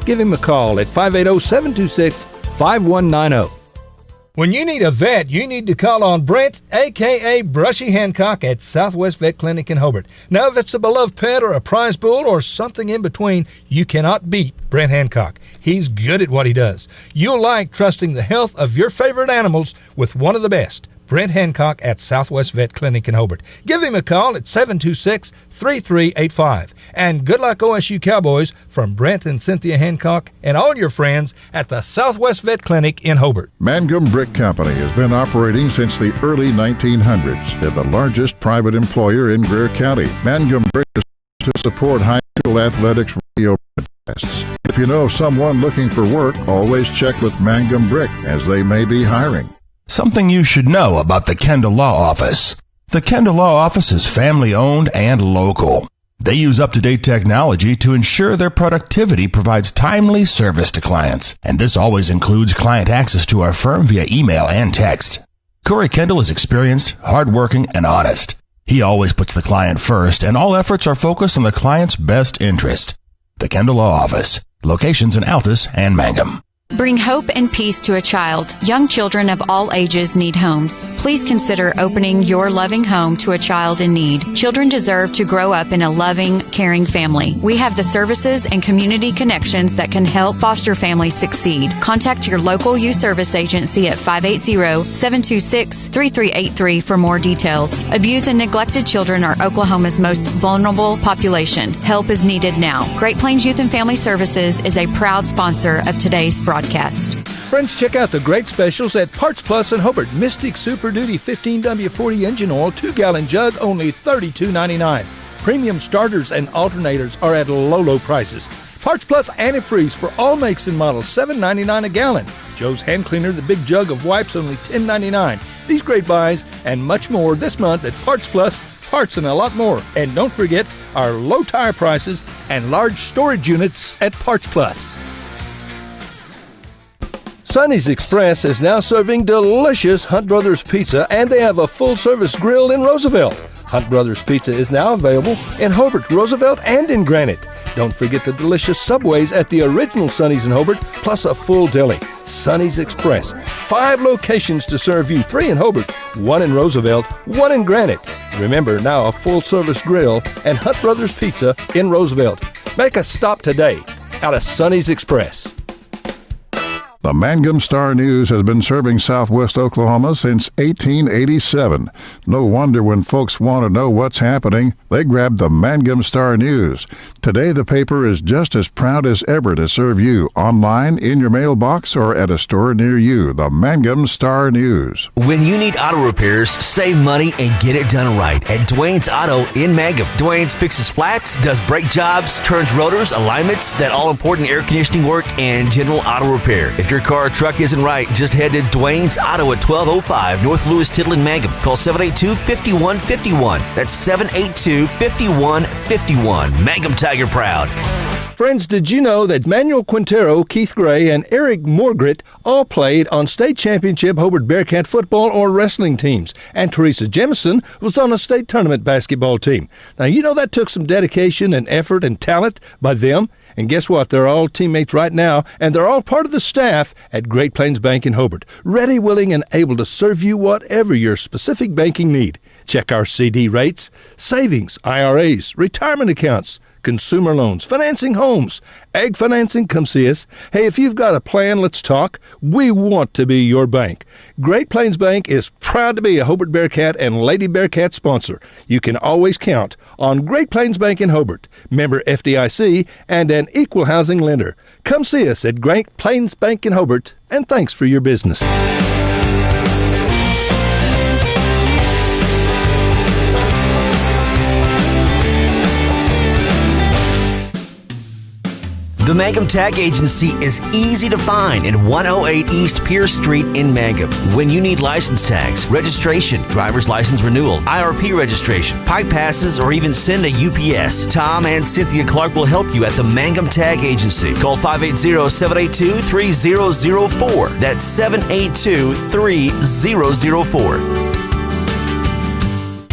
Give him a call at 580-726-5190. When you need a vet, you need to call on Brent, a.k.a. Brushy Hancock at Southwest Vet Clinic in Hobart. Now, if it's a beloved pet or a prize bull or something in between, you cannot beat Brent Hancock. He's good at what he does. You'll like trusting the health of your favorite animals with one of the best. Brent Hancock at Southwest Vet Clinic in Hobart. Give him a call at 726-3385. And good luck OSU Cowboys from Brent and Cynthia Hancock and all your friends at the Southwest Vet Clinic in Hobart. Mangum Brick Company has been operating since the early 1900s. They're the largest private employer in Greer County. Mangum Brick is to support high school athletics radio broadcasts. If you know someone looking for work, always check with Mangum Brick, as they may be hiring. Something you should know about the Kendall Law Office. The Kendall Law Office is family-owned and local. They use up-to-date technology to ensure their productivity provides timely service to clients. And this always includes client access to our firm via email and text. Corey Kendall is experienced, hardworking, and honest. He always puts the client first, and all efforts are focused on the client's best interest. The Kendall Law Office. Locations in Altus and Mangum. Bring hope and peace to a child. Young children of all ages need homes. Please consider opening your loving home to a child in need. Children deserve to grow up in a loving, caring family. We have the services and community connections that can help foster families succeed. Contact your local youth service agency at 580-726-3383 for more details. Abused and neglected children are Oklahoma's most vulnerable population. Help is needed now. Great Plains Youth and Family Services is a proud sponsor of today's broadcast. Friends, check out the great specials at Parts Plus in Hobart. Mystic Super Duty 15W40 engine oil, 2-gallon jug, only $32.99. Premium starters and alternators are at low prices. Parts Plus antifreeze for all makes and models, $7.99 a gallon. Joe's Hand Cleaner, the big jug of wipes, only $10.99. These great buys and much more this month at Parts Plus, parts and a lot more. And don't forget our low tire prices and large storage units at Parts Plus. Sonny's Express is now serving delicious Hunt Brothers Pizza, and they have a full-service grill in Roosevelt. Hunt Brothers Pizza is now available in Hobart, Roosevelt, and in Granite. Don't forget the delicious Subways at the original Sonny's in Hobart, plus a full deli. Sonny's Express. 5 locations to serve you, 3 in Hobart, 1 in Roosevelt, 1 in Granite. Remember, now a full-service grill and Hunt Brothers Pizza in Roosevelt. Make a stop today out of Sonny's Express. The Mangum Star News has been serving southwest Oklahoma since 1887. No wonder when folks want to know what's happening, they grab the Mangum Star News. Today, the paper is just as proud as ever to serve you online, in your mailbox, or at a store near you. The Mangum Star News. When you need auto repairs, save money and get it done right at Dwayne's Auto in Mangum. Dwayne's fixes flats, does brake jobs, turns rotors, alignments, that all-important air conditioning work, and general auto repair. If your car or truck isn't right, just head to Dwayne's Auto at 1205 North Lewis Tittle in Mangum. Call 782-5151. That's 782-5151. Mangum Tiger proud. Friends, did you know that Manuel Quintero, Keith Gray, and Eric Morgret all played on state championship Hobart Bearcat football or wrestling teams? And Teresa Jemison was on a state tournament basketball team. Now, you know that took some dedication and effort and talent by them. And guess what? They're all teammates right now, and they're all part of the staff at Great Plains Bank in Hobart, ready, willing, and able to serve you whatever your specific banking need. Check our CD rates, savings, IRAs, retirement accounts, consumer loans, financing homes, ag financing. Come see us. Hey, if you've got a plan, let's talk. We want to be your bank. Great Plains Bank is proud to be a Hobart Bearcat and Lady Bearcat sponsor. You can always count on Great Plains Bank in Hobart, member FDIC, and an equal housing lender. Come see us at Great Plains Bank in Hobart, and thanks for your business. The Mangum Tag Agency is easy to find at 108 East Pierce Street in Mangum. When you need license tags, registration, driver's license renewal, IRP registration, pipe passes, or even send a UPS, Tom and Cynthia Clark will help you at the Mangum Tag Agency. Call 580-782-3004. That's 782-3004.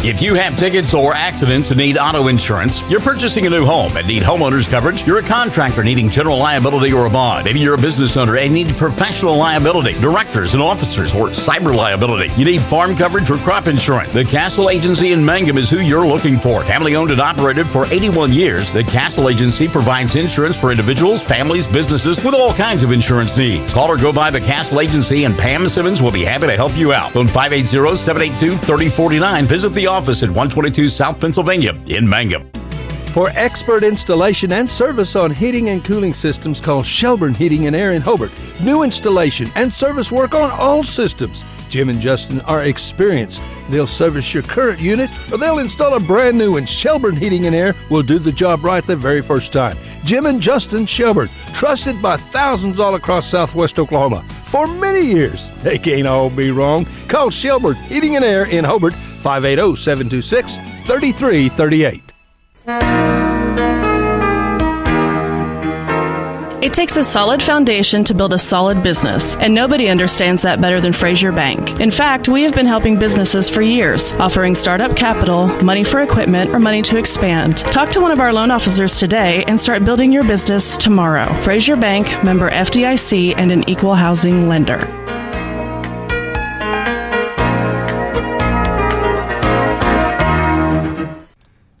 If you have tickets or accidents and need auto insurance, you're purchasing a new home and need homeowners coverage, you're a contractor needing general liability or a bond, maybe you're a business owner and need professional liability, directors and officers, or cyber liability, you need farm coverage or crop insurance, the Castle Agency in Mangum is who you're looking for. Family owned and operated for 81 years, the Castle Agency provides insurance for individuals, families, businesses with all kinds of insurance needs. Call or go by the Castle Agency and Pam Simmons will be happy to help you out. Phone 580-782-3049. Visit the office at 122 South Pennsylvania in Mangum. For expert installation and service on heating and cooling systems, call Shelburne Heating and Air in Hobart. New installation and service work on all systems. Jim and Justin are experienced. They'll service your current unit or they'll install a brand new one. Shelburne Heating and Air will do the job right the very first time. Jim and Justin Shelburne, trusted by thousands all across southwest Oklahoma. For many years, they can't all be wrong. Call Shelburne Heating and Air in Hobart, 580-726-3338. It takes a solid foundation to build a solid business, and nobody understands that better than Frazier Bank. In fact, we have been helping businesses for years, offering startup capital, money for equipment, or money to expand. Talk to one of our loan officers today and start building your business tomorrow. Frazier Bank, member FDIC, and an equal housing lender.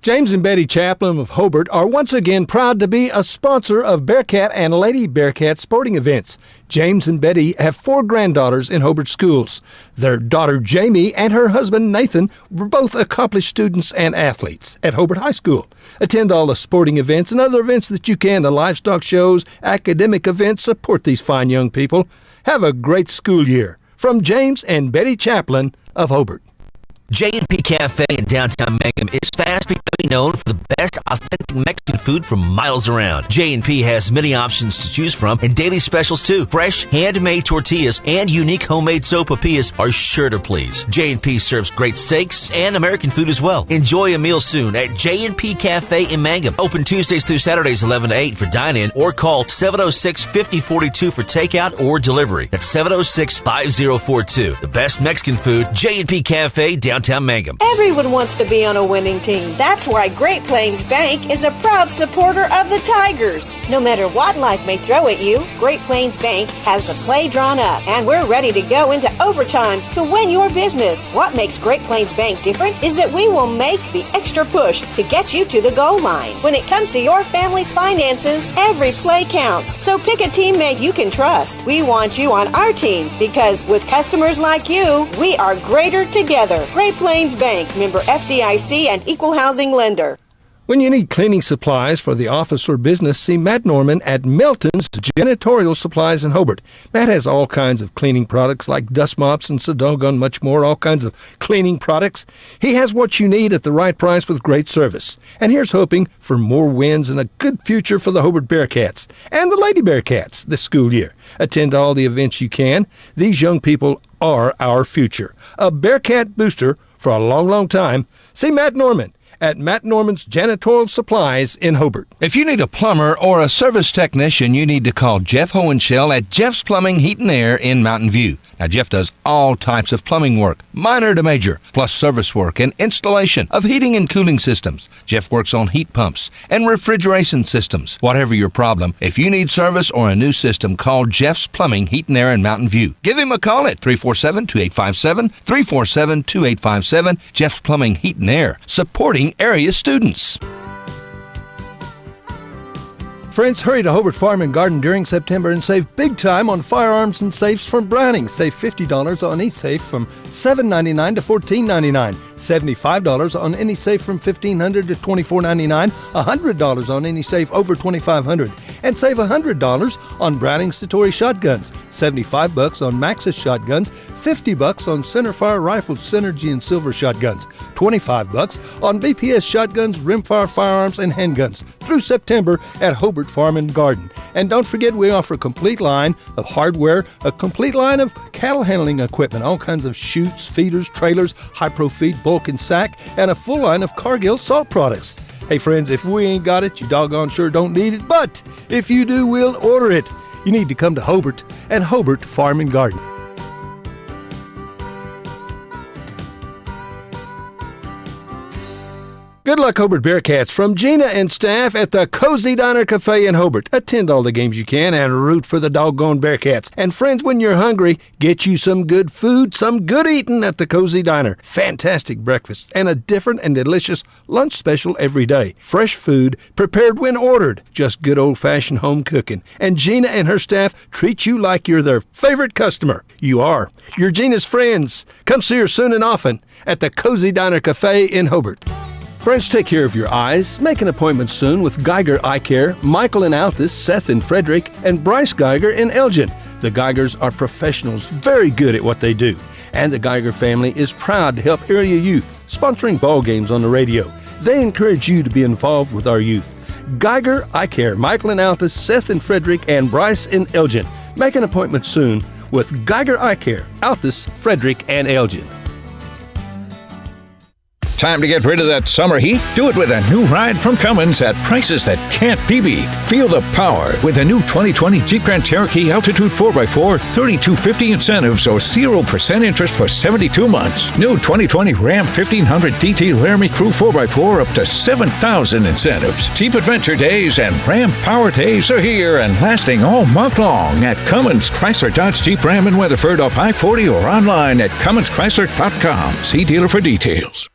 James and Betty Chaplin of Hobart are once again proud to be a sponsor of Bearcat and Lady Bearcat sporting events. James and Betty have 4 granddaughters in Hobart schools. Their daughter Jamie and her husband Nathan were both accomplished students and athletes at Hobart High School. Attend all the sporting events and other events that you can, the livestock shows, academic events. Support these fine young people. Have a great school year. From James and Betty Chaplin of Hobart. J&P Cafe in downtown Mangum is fast becoming known for the best authentic Mexican food from miles around. J&P has many options to choose from and daily specials too. Fresh, handmade tortillas and unique homemade sopapillas are sure to please. J&P serves great steaks and American food as well. Enjoy a meal soon at J&P Cafe in Mangum. Open Tuesdays through Saturdays 11 to 8 for dine-in or call 706-5042 for takeout or delivery. That's 706-5042. The best Mexican food, J&P Cafe, downtown Mangum. Everyone wants to be on a winning team. That's why Great Plains Bank is a proud supporter of the Tigers. No matter what life may throw at you, Great Plains Bank has the play drawn up, and we're ready to go into overtime to win your business. What makes Great Plains Bank different is that we will make the extra push to get you to the goal line. When it comes to your family's finances, every play counts. So pick a teammate you can trust. We want you on our team because with customers like you, we are greater together. Great Plains Bank, member FDIC and equal housing lender. When you need cleaning supplies for the office or business, see Matt Norman at Melton's Janitorial Supplies in Hobart. Matt has all kinds of cleaning products like dust mops and so doggone much more, all kinds of cleaning products. He has what you need at the right price with great service. And here's hoping for more wins and a good future for the Hobart Bearcats and the Lady Bearcats this school year. Attend all the events you can. These young people are our future. A Bearcat booster for a long, long time. See Matt Norman at Matt Norman's Janitorial Supplies in Hobart. If you need a plumber or a service technician, you need to call Jeff Hohenschel at Jeff's Plumbing, Heat and Air in Mountain View. Now, Jeff does all types of plumbing work, minor to major, plus service work and installation of heating and cooling systems. Jeff works on heat pumps and refrigeration systems. Whatever your problem, if you need service or a new system, call Jeff's Plumbing, Heat and Air in Mountain View. Give him a call at 347-2857, 347-2857. Jeff's Plumbing, Heat and Air, supporting area students. Friends, hurry to Hobart Farm and Garden during September and save big time on firearms and safes from Browning. Save $50 on each safe from $7.99 to $14.99. $75 on any safe from $1,500 to $24.99. $100 on any safe over $2,500. And save $100 on Browning Satori shotguns. $75 on Maxus shotguns. $50 on centerfire rifled Synergy and Silver shotguns. $25 on BPS shotguns, rimfire firearms, and handguns through September at Hobart Farm and Garden. And don't forget, we offer a complete line of hardware, a complete line of cattle handling equipment, all kinds of chutes, feeders, trailers, high-pro feed, bulk and sack, and a full line of Cargill salt products. Hey friends, if we ain't got it, you doggone sure don't need it, but if you do, we'll order it. You need to come to Hobart and Hobart Farm and Garden. Good luck, Hobart Bearcats, from Gina and staff at the Cozy Diner Cafe in Hobart. Attend all the games you can and root for the doggone Bearcats. And friends, when you're hungry, get you some good food, some good eating at the Cozy Diner. Fantastic breakfast and a different and delicious lunch special every day. Fresh food prepared when ordered. Just good old-fashioned home cooking. And Gina and her staff treat you like you're their favorite customer. You are. You're Gina's friends. Come see her soon and often at the Cozy Diner Cafe in Hobart. Friends, take care of your eyes. Make an appointment soon with Geiger Eye Care, Michael in Altus, Seth in Frederick, and Bryce Geiger in Elgin. The Geigers are professionals, very good at what they do. And the Geiger family is proud to help area youth, sponsoring ball games on the radio. They encourage you to be involved with our youth. Geiger Eye Care, Michael in Altus, Seth in Frederick, and Bryce in Elgin. Make an appointment soon with Geiger Eye Care, Altus, Frederick, and Elgin. Time to get rid of that summer heat? Do it with a new ride from Cummins at prices that can't be beat. Feel the power with the new 2020 Jeep Grand Cherokee Altitude 4x4, $3,250 incentives or 0% interest for 72 months. New 2020 Ram 1500 DT Laramie Crew 4x4 up to $7,000 incentives. Jeep Adventure Days and Ram Power Days are here and lasting all month long at Cummins Chrysler Dodge Jeep Ram in Weatherford off I-40 or online at CumminsChrysler.com. See dealer for details.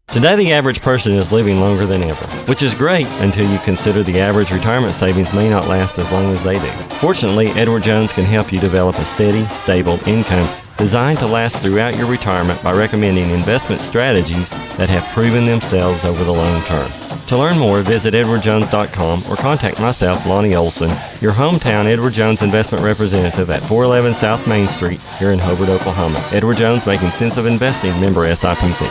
Today, the average person is living longer than ever, which is great until you consider the average retirement savings may not last as long as they do. Fortunately, Edward Jones can help you develop a steady, stable income designed to last throughout your retirement by recommending investment strategies that have proven themselves over the long term. To learn more, visit edwardjones.com or contact myself, Lonnie Olson, your hometown Edward Jones investment representative at 411 South Main Street here in Hobart, Oklahoma. Edward Jones, making sense of investing, member SIPC.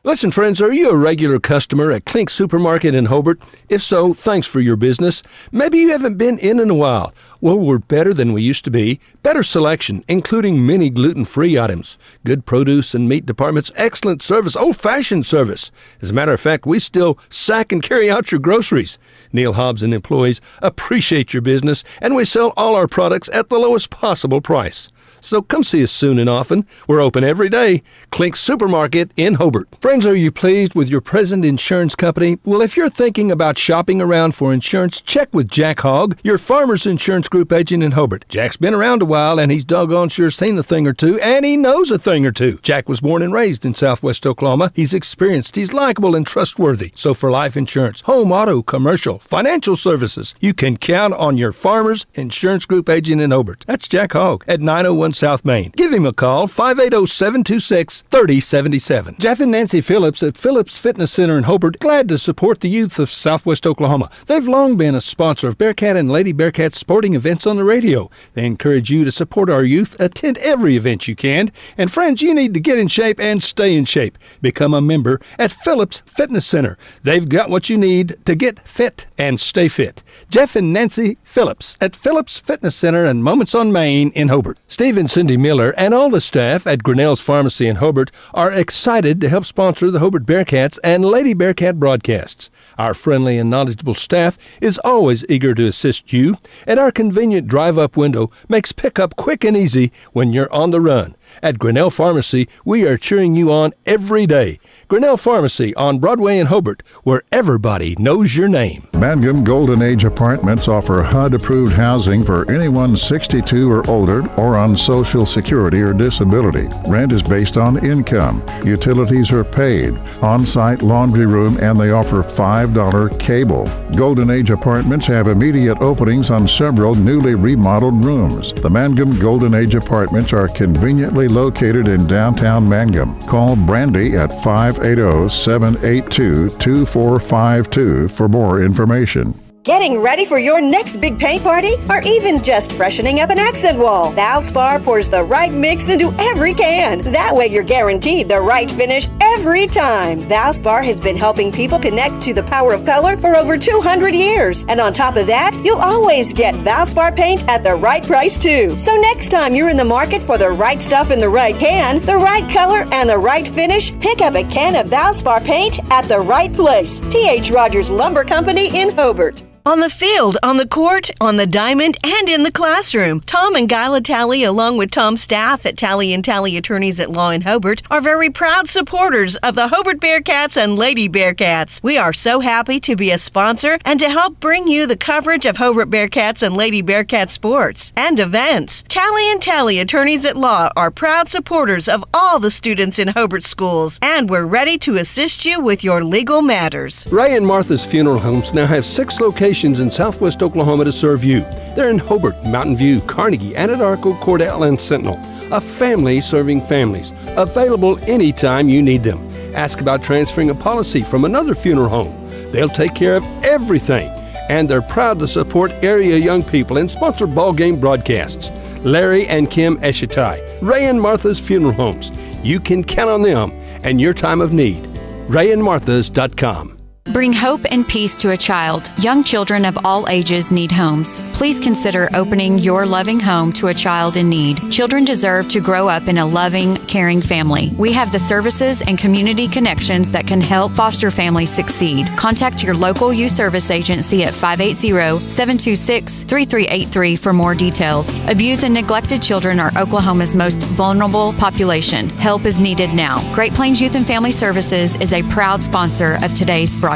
Listen, friends, are you a regular customer at Klink Supermarket in Hobart? If so, thanks for your business. Maybe you haven't been in a while. Well, we're better than we used to be. Better selection, including many gluten-free items. Good produce and meat departments, excellent service, old-fashioned service. As a matter of fact, we still sack and carry out your groceries. Neil Hobbs and employees appreciate your business, and we sell all our products at the lowest possible price. So come see us soon and often. We're open every day. Klink Supermarket in Hobart. Friends, are you pleased with your present insurance company? Well, if you're thinking about shopping around for insurance, check with Jack Hogg, your Farmers Insurance Group agent in Hobart. Jack's been around a while, and he's doggone sure seen a thing or two, and he knows a thing or two. Jack was born and raised in southwest Oklahoma. He's experienced, he's likable and trustworthy. So for life insurance, home, auto, commercial, financial services, you can count on your Farmers Insurance Group agent in Hobart. That's Jack Hogg at 901 South Main. Give him a call, 580-726-3077. Jeff and Nancy Phillips at Phillips Fitness Center in Hobart, glad to support the youth of southwest Oklahoma. They've long been a sponsor of Bearcat and Lady Bearcat sporting events on the radio. They encourage you to support our youth, attend every event you can. And friends, you need to get in shape and stay in shape. Become a member at Phillips Fitness Center. They've got what you need to get fit and stay fit. Jeff and Nancy Phillips at Phillips Fitness Center and Moments on Main in Hobart. Steve and Cindy Miller and all the staff at Grinnell's Pharmacy in Hobart are excited to help sponsor the Hobart Bearcats and Lady Bearcat broadcasts. Our friendly and knowledgeable staff is always eager to assist you, and our convenient drive-up window makes pickup quick and easy when you're on the run. At Grinnell Pharmacy, we are cheering you on every day. Grinnell Pharmacy on Broadway in Hobart, where everybody knows your name. Mangum Golden Age Apartments offer HUD-approved housing for anyone 62 or older or on Social Security or disability. Rent is based on income. Utilities are paid. On-site laundry room, and they offer $5 cable. Golden Age Apartments have immediate openings on several newly remodeled rooms. The Mangum Golden Age Apartments are conveniently located in downtown Mangum. Call Brandy at 580-782-2452 for more information. Getting ready for your next big paint party? Or even just freshening up an accent wall? Valspar pours the right mix into every can. That way you're guaranteed the right finish every time. Valspar has been helping people connect to the power of color for over 200 years. And on top of that, you'll always get Valspar paint at the right price too. So next time you're in the market for the right stuff in the right can, the right color, and the right finish, pick up a can of Valspar paint at the right place. T.H. Rogers Lumber Company in Hobart. On the field, on the court, on the diamond, and in the classroom. Tom and Guyla Talley, along with Tom's staff at Talley & Talley Attorneys at Law in Hobart, are very proud supporters of the Hobart Bearcats and Lady Bearcats. We are so happy to be a sponsor and to help bring you the coverage of Hobart Bearcats and Lady Bearcat sports and events. Talley & Talley Attorneys at Law are proud supporters of all the students in Hobart schools, and we're ready to assist you with your legal matters. Ray and Martha's Funeral Homes now have 6 locations in southwest Oklahoma to serve you. They're in Hobart, Mountain View, Carnegie, Anadarko, Cordell, and Sentinel. A family serving families. Available anytime you need them. Ask about transferring a policy from another funeral home. They'll take care of everything. And they're proud to support area young people and sponsor ball game broadcasts. Larry and Kim Eshitai, Ray and Martha's Funeral Homes. You can count on them and your time of need. RayandMarthas.com. Bring hope and peace to a child. Young children of all ages need homes. Please consider opening your loving home to a child in need. Children deserve to grow up in a loving, caring family. We have the services and community connections that can help foster families succeed. Contact your local youth service agency at 580-726-3383 for more details. Abused and neglected children are Oklahoma's most vulnerable population. Help is needed now. Great Plains Youth and Family Services is a proud sponsor of today's broadcast.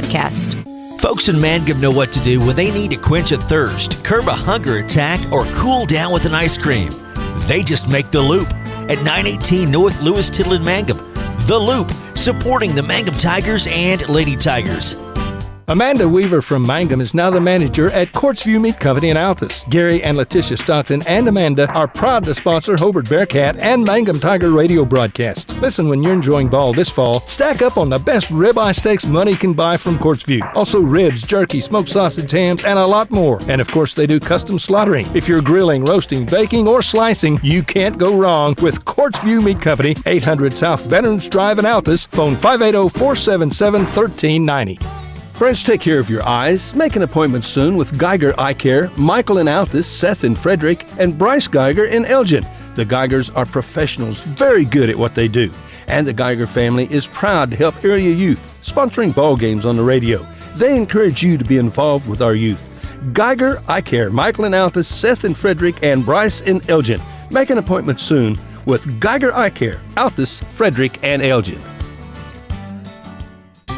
Folks in Mangum know what to do when they need to quench a thirst, curb a hunger attack, or cool down with an ice cream. They just make the Loop at 918 North Lewis Tittle in Mangum. The Loop, supporting the Mangum Tigers and Lady Tigers. Amanda Weaver from Mangum is now the manager at Courtsview Meat Company in Altus. Gary and Letitia Stockton and Amanda are proud to sponsor Hobart Bearcat and Mangum Tiger radio broadcasts. Listen when you're enjoying ball this fall. Stack up on the best ribeye steaks money can buy from Courtsview. Also ribs, jerky, smoked sausage, hams, and a lot more. And of course they do custom slaughtering. If you're grilling, roasting, baking, or slicing, you can't go wrong with Courtsview Meat Company, 800 South Veterans Drive in Altus. Phone 580-477-1390. Friends, take care of your eyes. Make an appointment soon with Geiger Eye Care, Michael in Altus, Seth in Frederick, and Bryce Geiger in Elgin. The Geigers are professionals, very good at what they do. And the Geiger family is proud to help area youth, sponsoring ball games on the radio. They encourage you to be involved with our youth. Geiger Eye Care, Michael in Altus, Seth in Frederick, and Bryce in Elgin. Make an appointment soon with Geiger Eye Care, Altus, Frederick, and Elgin.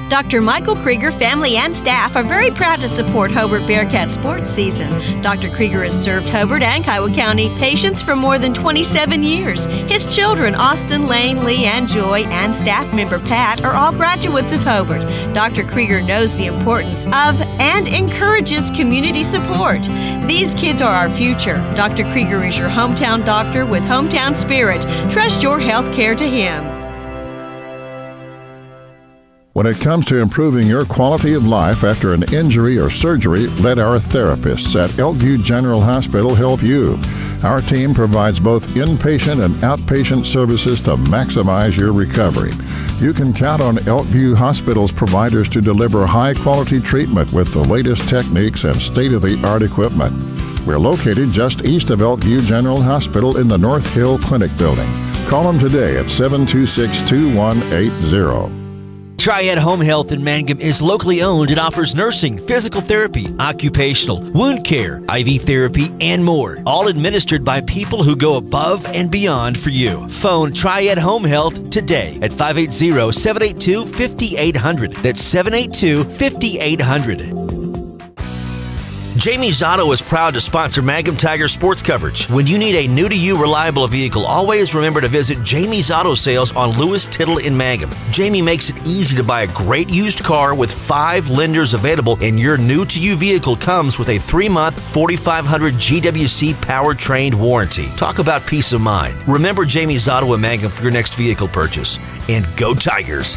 Dr. Michael Krieger, family and staff are very proud to support Hobart Bearcat sports season. Dr. Krieger has served Hobart and Kiowa County patients for more than 27 years. His children, Austin, Lane, Lee, and Joy, and staff member Pat, are all graduates of Hobart. Dr. Krieger knows the importance of and encourages community support. These kids are our future. Dr. Krieger is your hometown doctor with hometown spirit. Trust your health care to him. When it comes to improving your quality of life after an injury or surgery, let our therapists at Elkview General Hospital help you. Our team provides both inpatient and outpatient services to maximize your recovery. You can count on Elkview Hospital's providers to deliver high-quality treatment with the latest techniques and state-of-the-art equipment. We're located just east of Elkview General Hospital in the North Hill Clinic building. Call them today at 726-2180. Triad Home Health in Mangum is locally owned and offers nursing, physical therapy, occupational, wound care, IV therapy, and more. All administered by people who go above and beyond for you. Phone Triad Home Health today at 580-782-5800. That's 782-5800. Jamie's Auto is proud to sponsor Mangum Tiger sports coverage. When you need a new-to-you reliable vehicle, always remember to visit Jamie's Auto Sales on Lewis Tittle in Mangum. Jamie makes it easy to buy a great used car with 5 lenders available, and your new-to-you vehicle comes with a 3-month 4500 GWC powertrain warranty. Talk about peace of mind. Remember Jamie's Auto in Mangum for your next vehicle purchase. And go Tigers!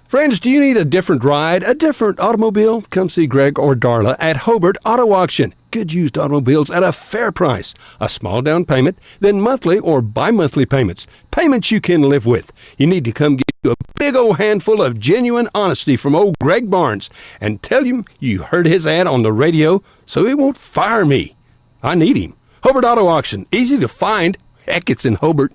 Friends, do you need a different ride, a different automobile? Come see Greg or Darla at Hobart Auto Auction. Good used automobiles at a fair price. A small down payment, then monthly or bi-monthly payments. Payments you can live with. You need to come get you a big old handful of genuine honesty from old Greg Barnes and tell him you heard his ad on the radio so he won't fire me. I need him. Hobart Auto Auction. Easy to find. Heck, it's in Hobart.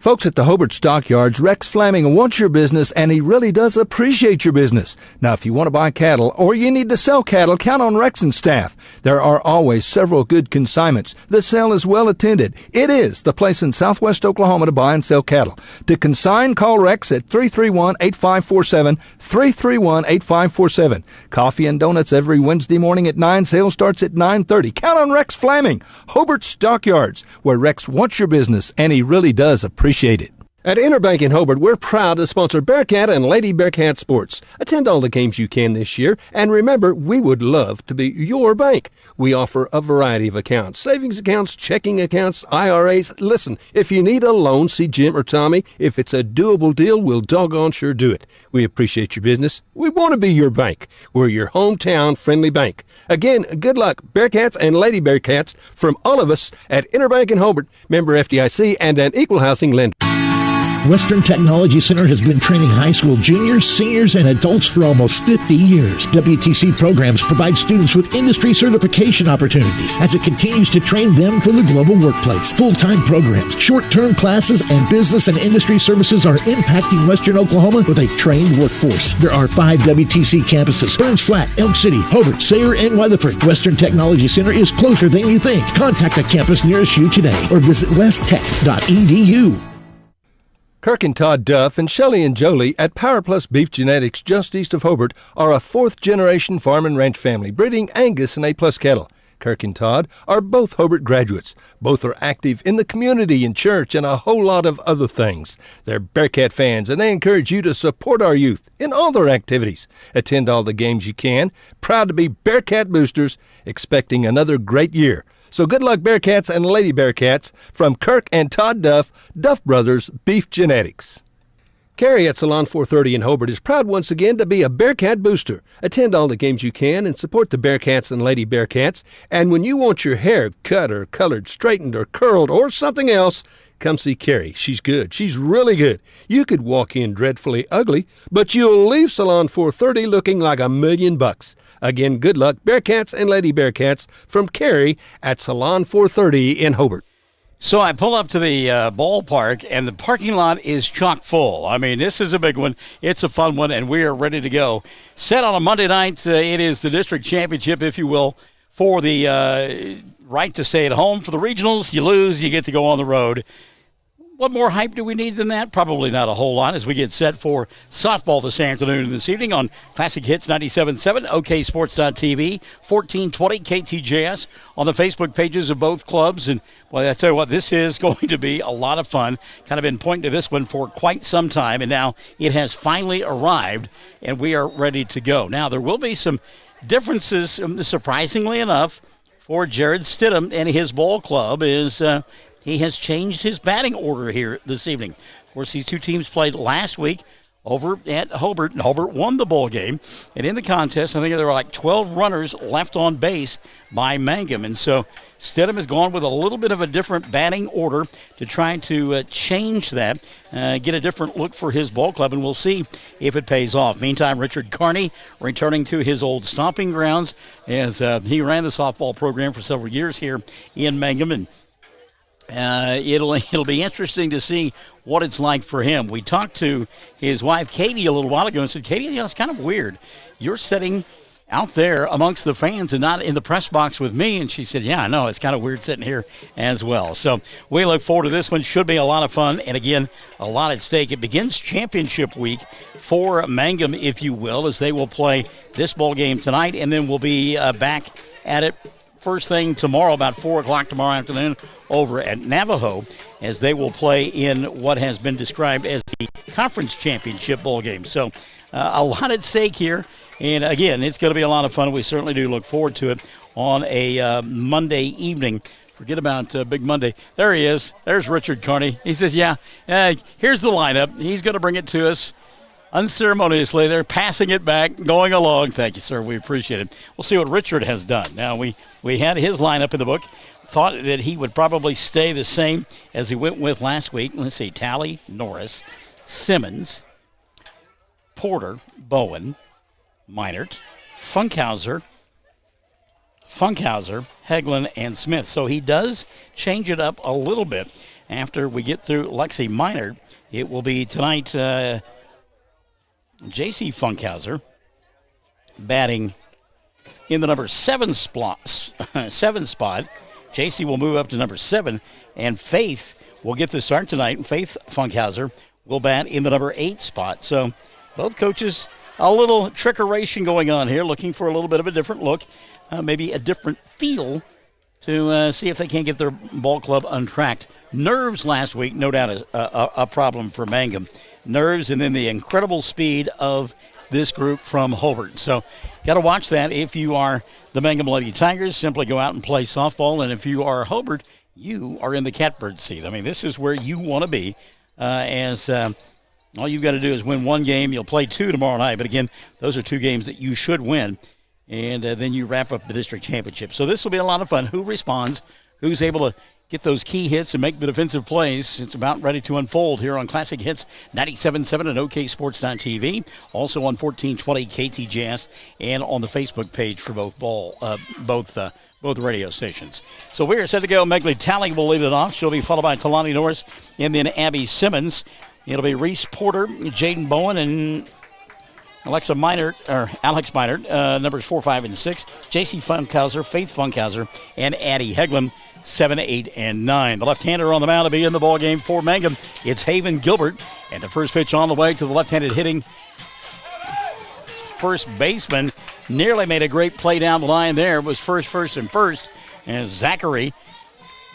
Folks at the Hobart Stockyards, Rex Fleming wants your business, and he really does appreciate your business. Now, if you want to buy cattle or you need to sell cattle, count on Rex and staff. There are always several good consignments. The sale is well attended. It is the place in southwest Oklahoma to buy and sell cattle. To consign, call Rex at 331-8547, 331-8547. Coffee and donuts every Wednesday morning at 9. Sale starts at 9:30. Count on Rex Fleming, Hobart Stockyards, where Rex wants your business, and he really does appreciate it. At Interbank in Hobart, we're proud to sponsor Bearcat and Lady Bearcat sports. Attend all the games you can this year, and remember, we would love to be your bank. We offer a variety of accounts, savings accounts, checking accounts, IRAs. Listen, if you need a loan, see Jim or Tommy. If it's a doable deal, we'll doggone sure do it. We appreciate your business. We want to be your bank. We're your hometown friendly bank. Again, good luck, Bearcats and Lady Bearcats, from all of us at Interbank in Hobart, member FDIC, and an equal housing lender. Western Technology Center has been training high school juniors, seniors, and adults for almost 50 years. WTC programs provide students with industry certification opportunities as it continues to train them for the global workplace. Full-time programs, short-term classes, and business and industry services are impacting Western Oklahoma with a trained workforce. There are 5 WTC campuses: Burns Flat, Elk City, Hobart, Sayre, and Weatherford. Western Technology Center is closer than you think. Contact a campus nearest you today or visit westtech.edu. Kirk and Todd Duff and Shelley and Jolie at Power Plus Beef Genetics just east of Hobart are a 4th-generation farm and ranch family breeding Angus and A-plus cattle. Kirk and Todd are both Hobart graduates. Both are active in the community and church and a whole lot of other things. They're Bearcat fans, and they encourage you to support our youth in all their activities. Attend all the games you can. Proud to be Bearcat boosters, expecting another great year. So good luck, Bearcats and Lady Bearcats, from Kirk and Todd Duff, Duff Brothers Beef Genetics. Carrie at Salon 430 in Hobart is proud once again to be a Bearcat booster. Attend all the games you can and support the Bearcats and Lady Bearcats. And when you want your hair cut or colored, straightened or curled or something else, come see Carrie. She's good. She's really good. You could walk in dreadfully ugly, but you'll leave Salon 430 looking like $1,000,000. Again, good luck, Bearcats and Lady Bearcats, from Carrie at Salon 430 in Hobart. So I pull up to the ballpark, and the parking lot is chock full. I mean, this is a big one. It's a fun one, and we are ready to go. Set on a Monday night, it is the district championship, if you will, for the right to stay at home. For the regionals, you lose, you get to go on the road. What more hype do we need than that? Probably not a whole lot as we get set for softball this afternoon and this evening on Classic Hits 97.7, OKSports.tv, 1420 KTJS, on the Facebook pages of both clubs. And, well, I tell you what, this is going to be a lot of fun. Kind of been pointing to this one for quite some time, and now it has finally arrived, and we are ready to go. Now, there will be some differences, surprisingly enough, for Jared Stidham and his ball club is he has changed his batting order here this evening. Of course, these two teams played last week over at Hobart, and Hobart won the ball game. And in the contest, I think there were like 12 runners left on base by Mangum. And so Stidham has gone with a little bit of a different batting order to try to change that, get a different look for his ball club, and we'll see if it pays off. Meantime, Richard Carney returning to his old stomping grounds as he ran the softball program for several years here in Mangum, and it'll be interesting to see what it's like for him. We talked to his wife, Katie, a little while ago and said, Katie, it's kind of weird. You're sitting out there amongst the fans and not in the press box with me. And she said, yeah, I know. It's kind of weird sitting here as well. So we look forward to this one. Should be a lot of fun. And, again, a lot at stake. It begins championship week for Mangum, if you will, as they will play this ball game tonight. And then we'll be back at it first thing tomorrow, about 4 o'clock tomorrow afternoon, over at Navajo, as they will play in what has been described as the conference championship bowl game. So a lot at stake here. And, again, it's going to be a lot of fun. We certainly do look forward to it on a Monday evening. Forget about Big Monday. There he is. There's Richard Carney. He says, yeah, here's the lineup. He's going to bring it to us unceremoniously. They're passing it back, going along. Thank you, sir. We appreciate it. We'll see what Richard has done. Now, we had his lineup in the book. Thought that he would probably stay the same as he went with last week. Let's see. Talley, Norris, Simmons, Porter, Bowen, Meinert, Funkhauser, Heglin, and Smith. So he does change it up a little bit. after we get through Lexi Minor. It will be tonight J.C. Funkhauser batting in the number 7 spot. J.C. will move up to number 7, and Faith will get the start tonight. Faith Funkhauser will bat in the number 8 spot. So both coaches, a little trickeration going on here, looking for a little bit of a different look, maybe a different feel to see if they can't get their ball club untracked. Nerves last week, no doubt, is a problem for Mangum. Nerves, and then the incredible speed of this group from Hobart. So got to watch that. If you are the Mangum Lady Tigers, simply go out and play softball. And if you are Hobart, you are in the catbird seat. I mean, this is where you want to be. All you've got to do is win one game. You'll play 2 tomorrow night. But again, those are 2 games that you should win. And then you wrap up the district championship. So this will be a lot of fun. Who responds? Who's able to get those key hits and make the defensive plays? It's about ready to unfold here on Classic Hits 97.7 and OKSports.tv. Also on 1420 KTJS and on the Facebook page for both radio stations. So we're set to go. Megley Talley will lead it off. She'll be followed by Talani Norris and then Abby Simmons. It'll be Reese Porter, Jaden Bowen, and Alex Minert, numbers 4, 5, and 6. J.C. Funkhauser, Faith Funkhauser, and Addie Hegland, 7, 8, and 9. The left-hander on the mound to be in the ball game for Mangum. It's Haven Gilbert, and the first pitch on the way to the left-handed hitting first baseman. Nearly made a great play down the line there. It was first, and Zachary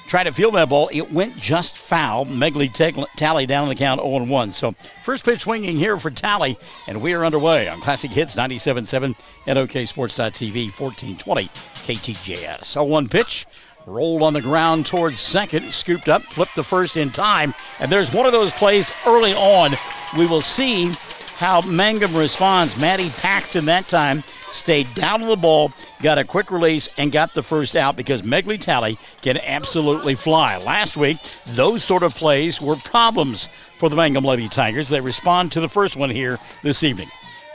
tried to field that ball. It went just foul. Megley Talley down on the count 0-1. So first pitch swinging here for Talley, and we are underway on Classic Hits 97.7 at OKSports.tv, 1420 KTJS. 0-1 pitch. Rolled on the ground towards second, scooped up, flipped to first in time, and there's one of those plays early on. We will see how Mangum responds. Maddie Paxton that time stayed down on the ball, got a quick release, and got the first out because Megley Talley can absolutely fly. Last week, those sort of plays were problems for the Mangum Lady Tigers. They respond to the first one here this evening.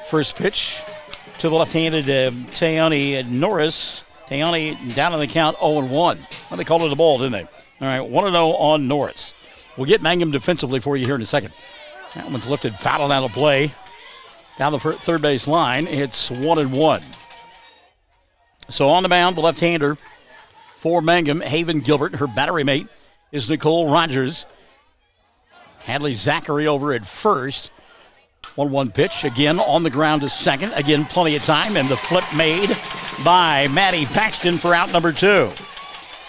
First pitch to the left-handed Tayani Norris. Tayani down on the count 0-1. Well, they called it a ball, didn't they? All right, 1-0 on Norris. We'll get Mangum defensively for you here in a second. That one's lifted, fouled out of play. Down the third base line, it's 1-1. So on the mound, the left-hander for Mangum, Haven Gilbert. Her battery mate is Nicole Rogers. Hadley Zachary over at first. 1-1 pitch, again on the ground to second. Again, plenty of time, and the flip made by Maddie Paxton for out number 2.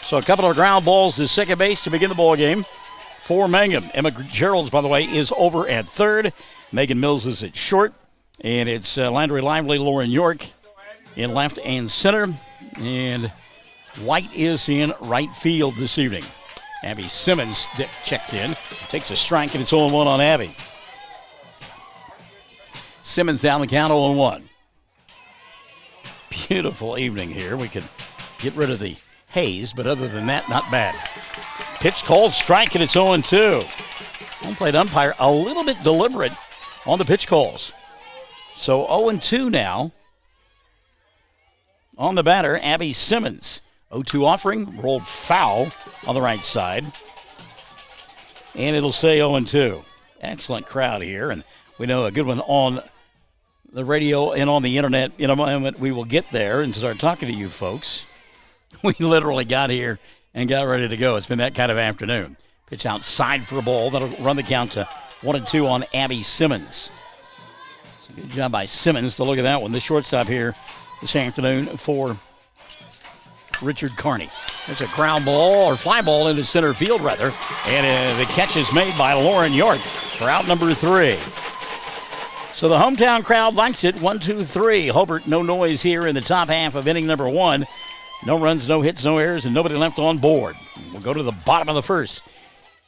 So a couple of ground balls to second base to begin the ball game for Mangum. Emma Geralds, by the way, is over at third. Megan Mills is at short. And it's Landry Lively, Lauren York in left and center. And White is in right field this evening. Abby Simmons checks in, takes a strike, and it's 0-1 on Abby. Simmons down the count 0-1. Beautiful evening here. We could get rid of the haze, but other than that, not bad. Pitch called, strike, and it's 0-2. Home plate umpire a little bit deliberate on the pitch calls. So 0-2 now. On the batter, Abby Simmons. 0-2 offering, rolled foul on the right side. And it'll say 0-2. Excellent crowd here, and we know a good one on the radio and on the internet. In a moment, we will get there and start talking to you folks. We literally got here and got ready to go. It's been that kind of afternoon. Pitch outside for a ball. That'll run the count to 1-2 on Abby Simmons. So good job by Simmons to look at that one. The shortstop here this afternoon for Richard Carney. There's a ground ball or fly ball into center field, rather. And the catch is made by Lauren York for out number 3. So the hometown crowd likes it. 1, 2, 3. Hobart, no noise here in the top half of inning number 1. No runs, no hits, no errors, and nobody left on board. We'll go to the bottom of the first.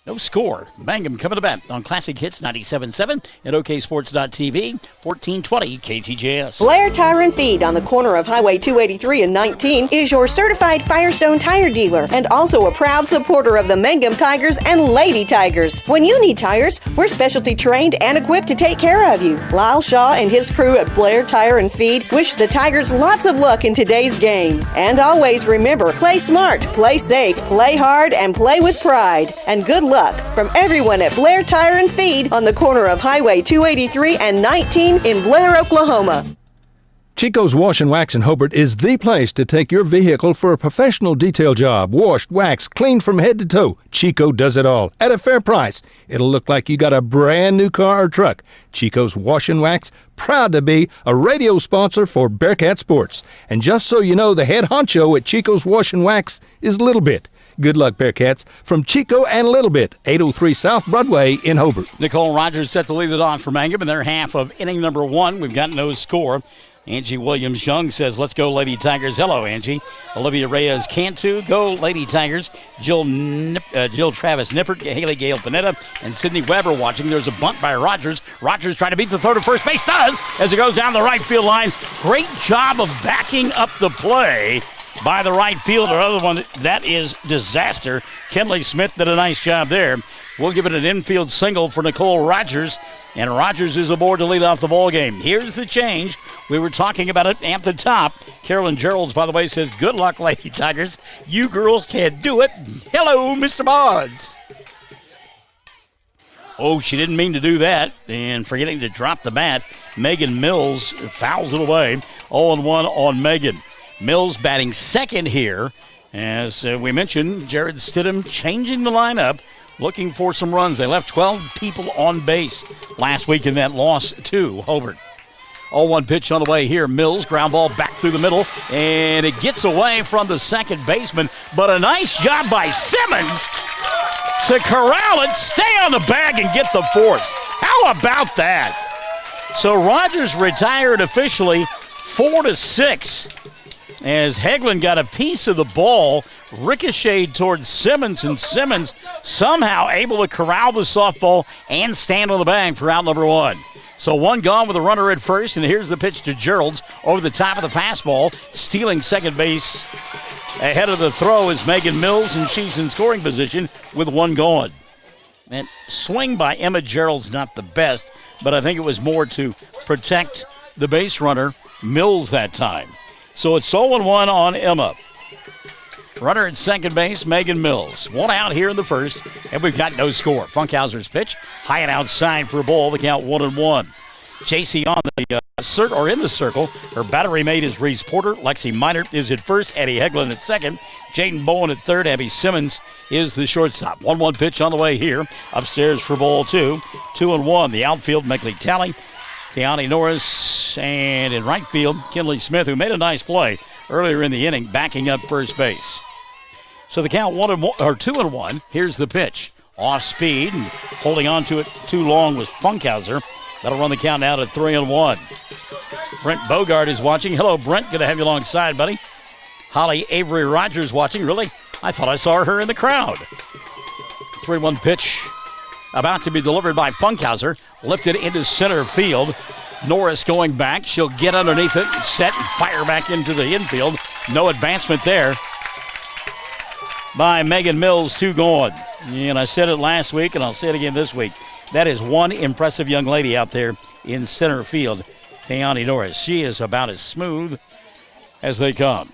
No score. Mangum coming to bat on Classic Hits 97.7 at OKSports.tv, 1420 KTJS. Blair Tire and Feed on the corner of Highway 283 and 19 is your certified Firestone tire dealer and also a proud supporter of the Mangum Tigers and Lady Tigers. When you need tires, we're specialty trained and equipped to take care of you. Lyle Shaw and his crew at Blair Tire and Feed wish the Tigers lots of luck in today's game. And always remember, play smart, play safe, play hard, and play with pride. And good luck luck from everyone at Blair Tire and Feed on the corner of Highway 283 and 19 in Blair, Oklahoma. Chico's Wash and Wax in Hobart is the place to take your vehicle for a professional detail job. Washed, waxed, cleaned from head to toe. Chico does it all at a fair price. It'll look like you got a brand new car or truck. Chico's Wash and Wax, proud to be a radio sponsor for Bearcat Sports. And just so you know, the head honcho at Chico's Wash and Wax is Little Bit. Good luck, Bearcats. From Chico and Little Bit, 803 South Broadway in Hobart. Nicole Rogers set to lead it off for Mangum in their half of inning number 1. We've got no score. Angie Williams-Young says, let's go, Lady Tigers. Hello, Angie. Olivia Reyes Cantu, go, Lady Tigers. Jill Travis Nippert, Haley Gale Panetta, and Sydney Weber watching. There's a bunt by Rogers. Rogers trying to beat the throw to first base. Does, as it goes down the right field line. Great job of backing up the play by the right fielder. Other one, that is disaster. Kenley Smith did a nice job there. We'll give it an infield single for Nicole Rogers. And Rogers is aboard to lead off the ball game. Here's the change. We were talking about it at the top. Carolyn Geralds, by the way, says, good luck, Lady Tigers. You girls can do it. Hello, Mr. Bonds. Oh, she didn't mean to do that. And forgetting to drop the bat, Megan Mills fouls it away. 0-1 on Megan. Mills batting second here. As we mentioned, Jared Stidham changing the lineup, looking for some runs. They left 12 people on base last week in that loss to Hobart. 0-1 pitch on the way here. Mills, ground ball back through the middle, and it gets away from the second baseman, but a nice job by Simmons to corral it, stay on the bag, and get the force. How about that? So Rogers retired officially 4-6 as Hegland got a piece of the ball, ricocheted towards Simmons, and Simmons somehow able to corral the softball and stand on the bag for out number 1. So 1 gone with a runner at first, and here's the pitch to Geralds over the top of the fastball, stealing second base. Ahead of the throw is Megan Mills, and she's in scoring position with 1 gone. And swing by Emma Gerald's not the best, but I think it was more to protect the base runner, Mills, that time. So it's 0-1 on Emma. Runner at second base, Megan Mills. 1 out here in the first, and we've got no score. Funkhauser's pitch, high and outside for a ball. The count 1-1. JC on the in the circle. Her battery mate is Reese Porter. Lexi Minert is at first. Eddie Hegland at second. Jaden Bowen at third. Abby Simmons is the shortstop. 1-1 pitch on the way here. Upstairs for ball 2. 2-1. The outfield, Megley Talley, Tiani Norris, and in right field, Kinley Smith, who made a nice play earlier in the inning, backing up first base. So the count 2-1. Here's the pitch. Off speed and holding on to it too long was Funkhauser. That'll run the count now to 3-1. Brent Bogart is watching. Hello, Brent. Good to have you alongside, buddy. Holly Avery Rogers watching. Really? I thought I saw her in the crowd. 3-1 pitch about to be delivered by Funkhauser. Lifted into center field. Norris going back. She'll get underneath it, set, and fire back into the infield. No advancement there by Megan Mills. 2 gone. And I said it last week, and I'll say it again this week. That is one impressive young lady out there in center field, Tiani Norris. She is about as smooth as they come.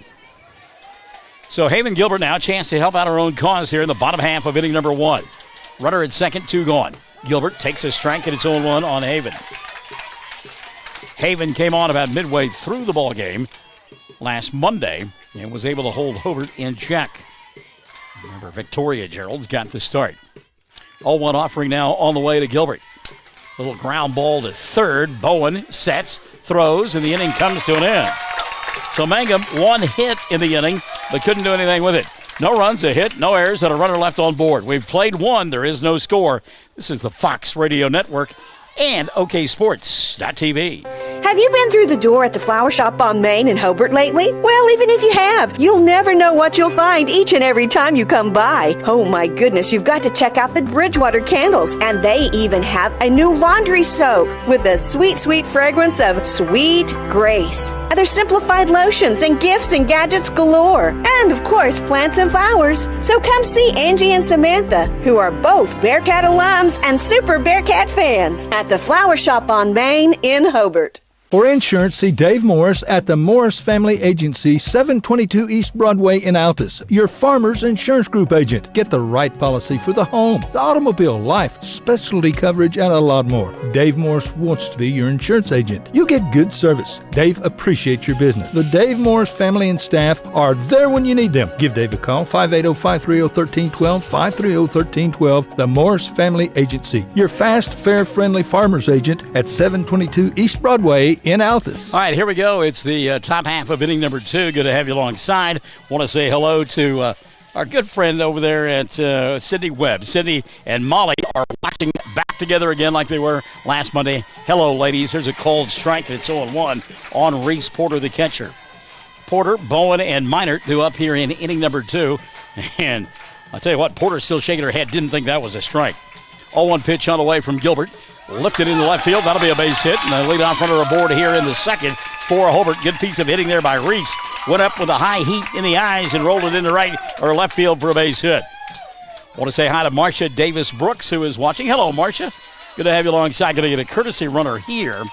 So Haven Gilbert now, a chance to help out her own cause here in the bottom half of inning number 1. Runner at second, 2 gone. Gilbert takes a strike, and it's 0-1 on Haven. Haven came on about midway through the ball game last Monday and was able to hold Hobart in check. Remember, Victoria Gerald's got the start. 0-1 offering now on the way to Gilbert. Little ground ball to third. Bowen sets, throws, and the inning comes to an end. So Mangum, 1 hit in the inning, but couldn't do anything with it. No runs, a hit, no errors, and a runner left on board. We've played 1. There is no score. This is the Fox Radio Network and OKSports.tv. Have you been through the door at the flower shop on Main in Hobart lately? Well, even if you have, you'll never know what you'll find each and every time you come by. Oh my goodness, you've got to check out the Bridgewater candles. And they even have a new laundry soap with the sweet, sweet fragrance of Sweet Grace. Other simplified lotions and gifts and gadgets galore. And of course, plants and flowers. So come see Angie and Samantha, who are both Bearcat alums and super Bearcat fans, at the flower shop on Main in Hobart. For insurance, see Dave Morris at the Morris Family Agency, 722 East Broadway in Altus, your Farmers Insurance Group agent. Get the right policy for the home, the automobile, life, specialty coverage, and a lot more. Dave Morris wants to be your insurance agent. You get good service. Dave appreciates your business. The Dave Morris family and staff are there when you need them. Give Dave a call, 580-530-1312, 530-1312, the Morris Family Agency, your fast, fair, friendly farmers agent at 722 East Broadway in Altus. All right, here we go. It's the top half of inning number 2. Good to have you alongside. Want to say hello to our good friend over there at Sydney Webb. Sydney and Molly are watching back together again like they were last Monday. Hello, ladies. Here's a cold strike, and it's 0-1 on Reese Porter, the catcher. Porter, Bowen, and Minert due up here in inning number 2. And I'll tell you what, Porter's still shaking her head. Didn't think that was a strike. 0-1 pitch on the way from Gilbert. Lifted into left field. That'll be a base hit. And the leadoff runner aboard here in the second for Hobart. Good piece of hitting there by Reese. Went up with a high heat in the eyes and rolled it into right or left field for a base hit. Want to say hi to Marcia Davis Brooks, who is watching. Hello, Marcia. Good to have you alongside. Going to get a courtesy runner here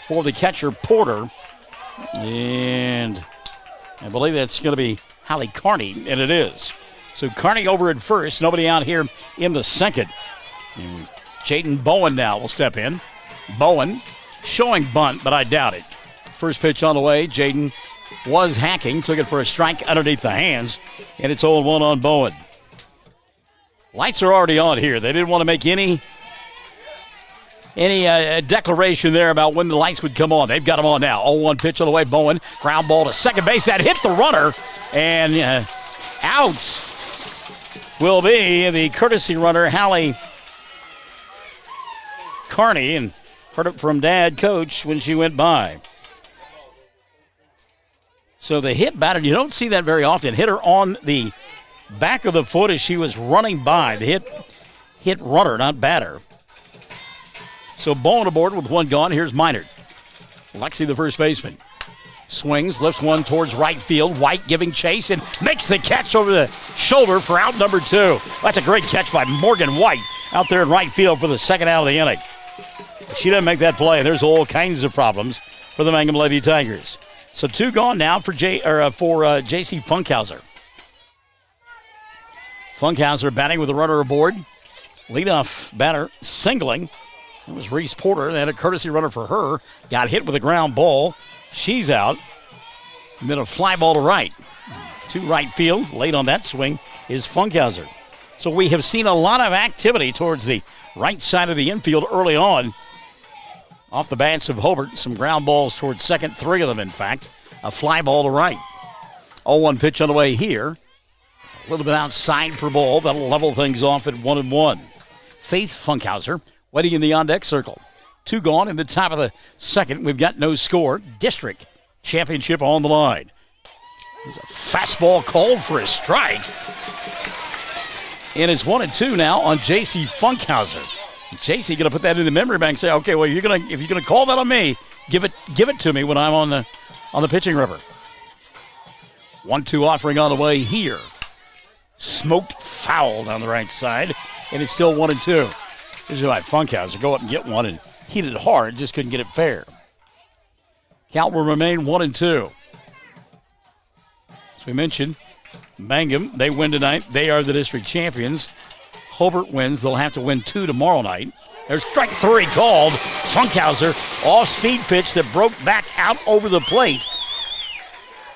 for the catcher, Porter. And I believe that's going to be Hallie Carney, and it is. So Carney over at first. Nobody out here in the second. And Jaden Bowen now will step in. Bowen showing bunt, but I doubt it. First pitch on the way. Jaden was hacking, took it for a strike underneath the hands, and it's 0-1 on Bowen. Lights are already on here. They didn't want to make any declaration there about when the lights would come on. They've got them on now. 0-1 pitch on the way. Bowen, ground ball to second base. That hit the runner, and out will be the courtesy runner, Hallie Carney, and heard it from Dad, Coach, when she went by. So the hit batter, you don't see that very often. Hit her on the back of the foot as she was running by. The hit runner, not batter. So Bowen aboard with one gone. Here's Minert. Lexi, the first baseman. Swings, lifts one towards right field. White giving chase and makes the catch over the shoulder for out number 2. That's a great catch by Morgan White out there in right field for the second out of the inning. She doesn't make that play. There's all kinds of problems for the Mangum Lady Tigers. So 2 gone now for J.C. Funkhauser. Funkhauser batting with a runner aboard. Leadoff batter singling. It was Reese Porter. They had a courtesy runner for her. Got hit with a ground ball. She's out. And then a fly ball to right. To right field. Late on that swing is Funkhauser. So we have seen a lot of activity towards the right side of the infield early on. Off the bats of Hobart, some ground balls towards second, 3 of them, in fact. A fly ball to right. 0-1 pitch on the way here. A little bit outside for ball. That'll level things off at 1-1. Faith Funkhauser waiting in the on-deck circle. 2 gone in the top of the second. We've got no score. District championship on the line. There's a fastball called for a strike. And it's 1-2 now on J.C. Funkhauser. J.C. going to put that in the memory bank and say, okay, well, if you're gonna call that on me, give it to me when I'm on the pitching rubber. 1-2 offering on the way here. Smoked foul down the right side, and it's still 1-2. This is like Funkhauser go up and get one and hit it hard, just couldn't get it fair. Count will remain 1-2. As we mentioned, Mangum, they win tonight. They are the district champions. Hobart wins. They'll have to win 2 tomorrow night. There's strike 3 called. Funkhauser, off-speed pitch that broke back out over the plate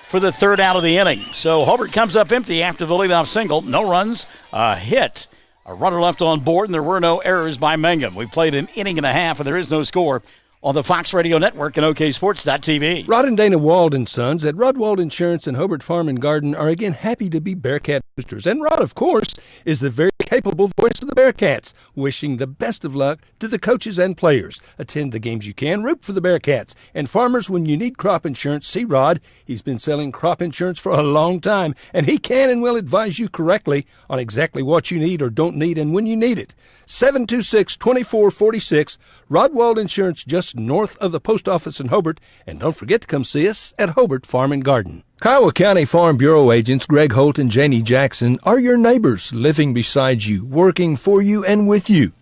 for the 3rd out of the inning. So Hobart comes up empty after the leadoff single. No runs, a hit, a runner left on board, and there were no errors by Mangum. We played an inning and a half, and there is no score on the Fox Radio Network and OKSports.tv. Rod and Dana Wald & Sons at Rod Wald Insurance and Hobart Farm and Garden are again happy to be Bearcat boosters. And Rod, of course, is the very capable voice of the Bearcats, wishing the best of luck to the coaches and players. Attend the games you can, root for the Bearcats. And farmers, when you need crop insurance, see Rod. He's been selling crop insurance for a long time, and he can and will advise you correctly on exactly what you need or don't need and when you need it. 726-2446, Rod Wald Insurance, just north of the post office in Hobart. And don't forget to come see us at Hobart Farm and Garden. Kiowa County Farm Bureau agents Greg Holt and Janie Jackson are your neighbors, living beside you, working for you and with you.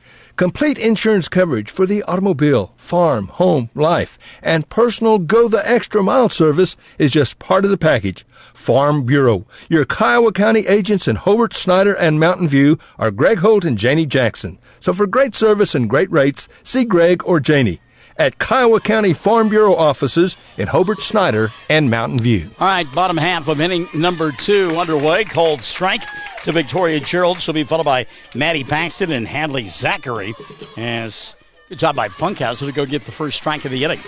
Complete insurance coverage for the automobile, farm, home, life, and personal Go the Extra Mile service is just part of the package. Farm Bureau. Your Kiowa County agents in Hobart, Snyder, and Mountain View are Greg Holt and Janie Jackson. So for great service and great rates, see Greg or Janie at Kiowa County Farm Bureau offices in Hobart, Snyder, and Mountain View. All right, bottom half of inning number 2 underway. Cold strike to Victoria Gerald. She'll be followed by Maddie Paxton and Hadley Zachary. As good job by Funkhauser to go get the first strike of the inning.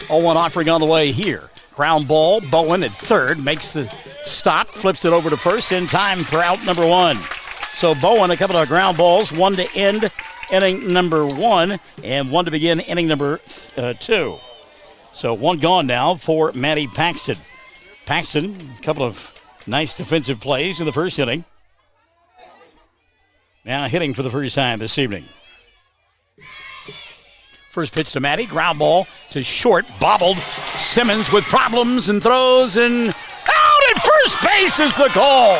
0-1 offering on the way here. Ground ball, Bowen at third, makes the stop, flips it over to first in time for out number 1. So Bowen, a couple of ground balls, one to end inning number 1 and one to begin inning number 2. So one gone now for Maddie Paxton. Paxton, a couple of nice defensive plays in the first inning. Now hitting for the first time this evening. First pitch to Maddie, ground ball to short, bobbled. Simmons with problems and throws and out at first base is the call.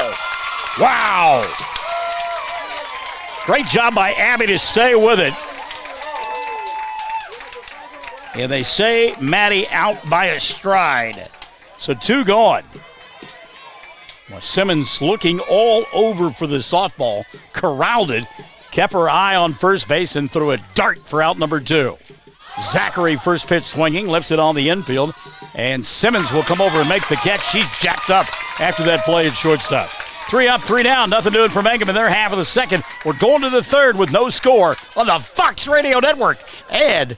Wow. Great job by Abby to stay with it. And they say Maddie out by a stride. So 2 gone. Well, Simmons looking all over for the softball, corralled it, kept her eye on first base and threw a dart for out number 2. Zachary first pitch swinging, lifts it on the infield, and Simmons will come over and make the catch. She's jacked up after that play at shortstop. 3 up, 3 down, nothing doing for Mangum in their half of the second. We're going to the third with no score on the Fox Radio Network and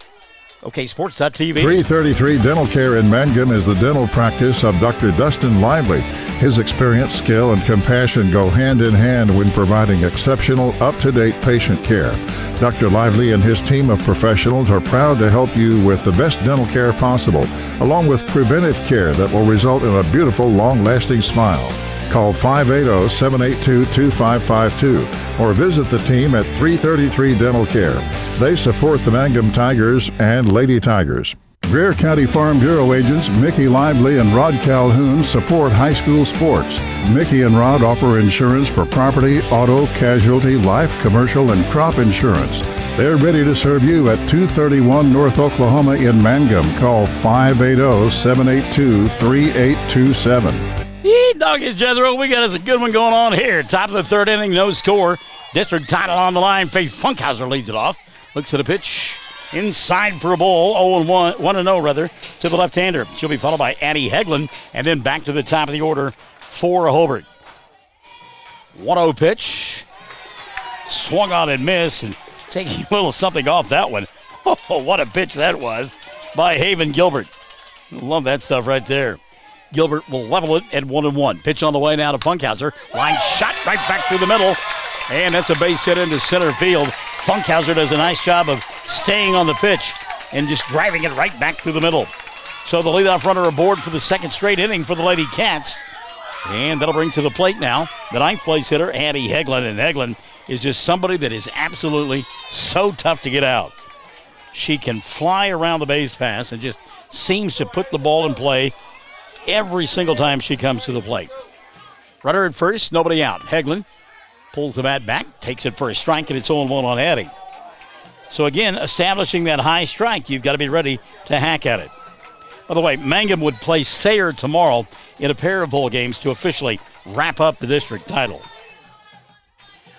Sports.tv. 333 Dental Care in Mangum is the dental practice of Dr. Dustin Lively. His experience, skill, and compassion go hand in hand when providing exceptional, up-to-date patient care. Dr. Lively and his team of professionals are proud to help you with the best dental care possible, along with preventive care that will result in a beautiful, long-lasting smile. Call 580-782-2552 or visit the team at 333 Dental Care. They support the Mangum Tigers and Lady Tigers. Greer County Farm Bureau agents Mickey Lively and Rod Calhoun support high school sports. Mickey and Rod offer insurance for property, auto, casualty, life, commercial, and crop insurance. They're ready to serve you at 231 North Oklahoma in Mangum. Call 580-782-3827. Doggies, Jethro, we got us a good one going on here. Top of the third inning, no score. District title on the line. Faith Funkhauser leads it off. Looks at a pitch inside for a ball. 1-0 to the left-hander. She'll be followed by Addie Heglin, and then back to the top of the order for Hobart. 1-0 pitch. Swung on and missed, and taking a little something off that one. Oh, what a pitch that was by Haven Gilbert. Love that stuff right there. Gilbert will level it at 1-1. Pitch on the way now to Funkhauser. Line shot right back through the middle. And that's a base hit into center field. Funkhauser does a nice job of staying on the pitch and just driving it right back through the middle. So the leadoff runner aboard for the second straight inning for the Lady Cats. And that'll bring to the plate now the ninth place hitter, Addie Heglin. And Heglin is just somebody that is absolutely so tough to get out. She can fly around the base pass and just seems to put the ball in play every single time she comes to the plate. Runner at first, nobody out. Heglin pulls the bat back, takes it for a strike, and it's 0-1 on Addie. So again, establishing that high strike, you've got to be ready to hack at it. By the way, Mangum would play Sayre tomorrow in a pair of bowl games to officially wrap up the district title.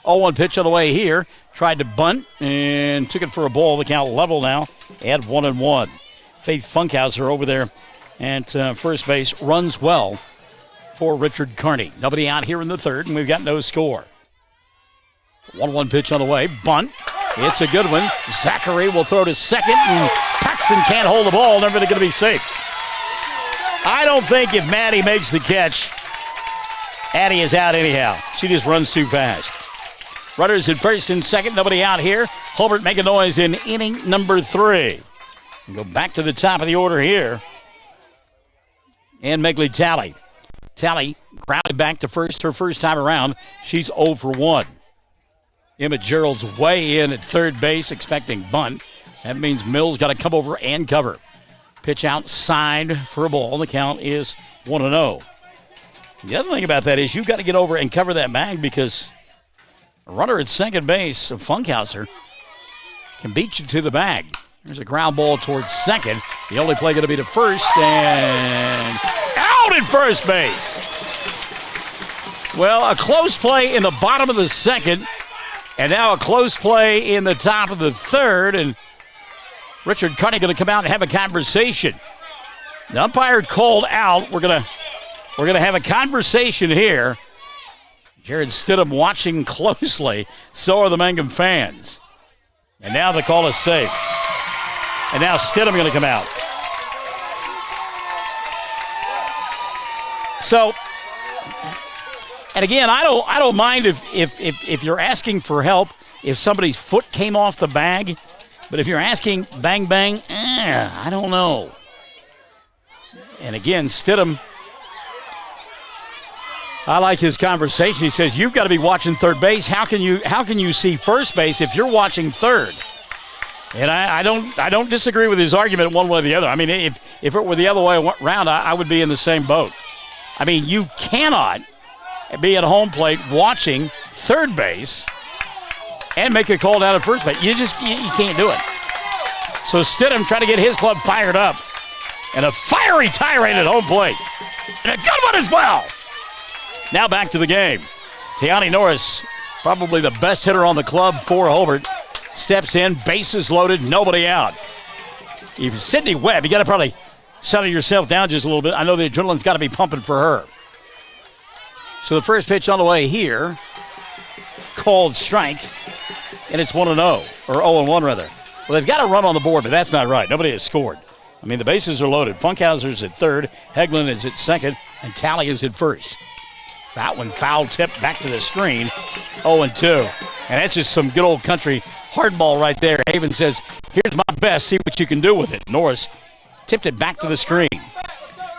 0-1 pitch on the way here. Tried to bunt and took it for a ball. The count level now at 1-1. Faith Funkhauser over there at first base runs well for Richard Carney. Nobody out here in the third, and we've got no score. 1-1 pitch on the way. Bunt. It's a good one. Zachary will throw to second, and Paxton can't hold the ball. Never going to be safe. I don't think if Maddie makes the catch, Addie is out anyhow. She just runs too fast. Runners at first and second. Nobody out here. Hobart make a noise in inning number 3. Go back to the top of the order here. And Megley Talley. Talley grounded back to first her first time around. She's 0 for 1. Emma Gerald's way in at third base, expecting bunt. That means Mills got to come over and cover. Pitch outside for a ball. The count is 1-0. The other thing about that is you've got to get over and cover that bag because a runner at second base, Funkhauser, can beat you to the bag. There's a ground ball towards second. The only play going to be to first, and out at first base. Well, a close play in the bottom of the second, and now a close play in the top of the third, and Richard Carney going to come out and have a conversation. The umpire called out. We're gonna have a conversation here. Jared Stidham watching closely. So are the Mangum fans. And now the call is safe. And now Stidham going to come out. So, and again, I don't mind if you're asking for help if somebody's foot came off the bag, but if you're asking bang bang, I don't know. And again, Stidham, I like his conversation. He says, "You've got to be watching third base. How can you see first base if you're watching third?" And I don't disagree with his argument one way or the other. I mean, if it were the other way around, I would be in the same boat. I mean, you cannot be at home plate watching third base and make a call down at first base. You can't do it. So Stidham trying to get his club fired up. And a fiery tirade at home plate. And a good one as well. Now back to the game. Tiani Norris, probably the best hitter on the club for Hobart, steps in, bases loaded, nobody out. If Sydney Webb, you got to probably settle yourself down just a little bit. I know the adrenaline's got to be pumping for her. So the first pitch on the way here, called strike, and it's 1-0, or 0-1 rather. Well, they've got a run on the board, but that's not right. Nobody has scored. I mean, the bases are loaded. Funkhauser's at third, Heglin is at second, and Talley is at first. That one foul tip back to the screen, 0-2. And that's just some good old country hardball right there. Haven says, "Here's my best, see what you can do with it." Norris tipped it back to the screen.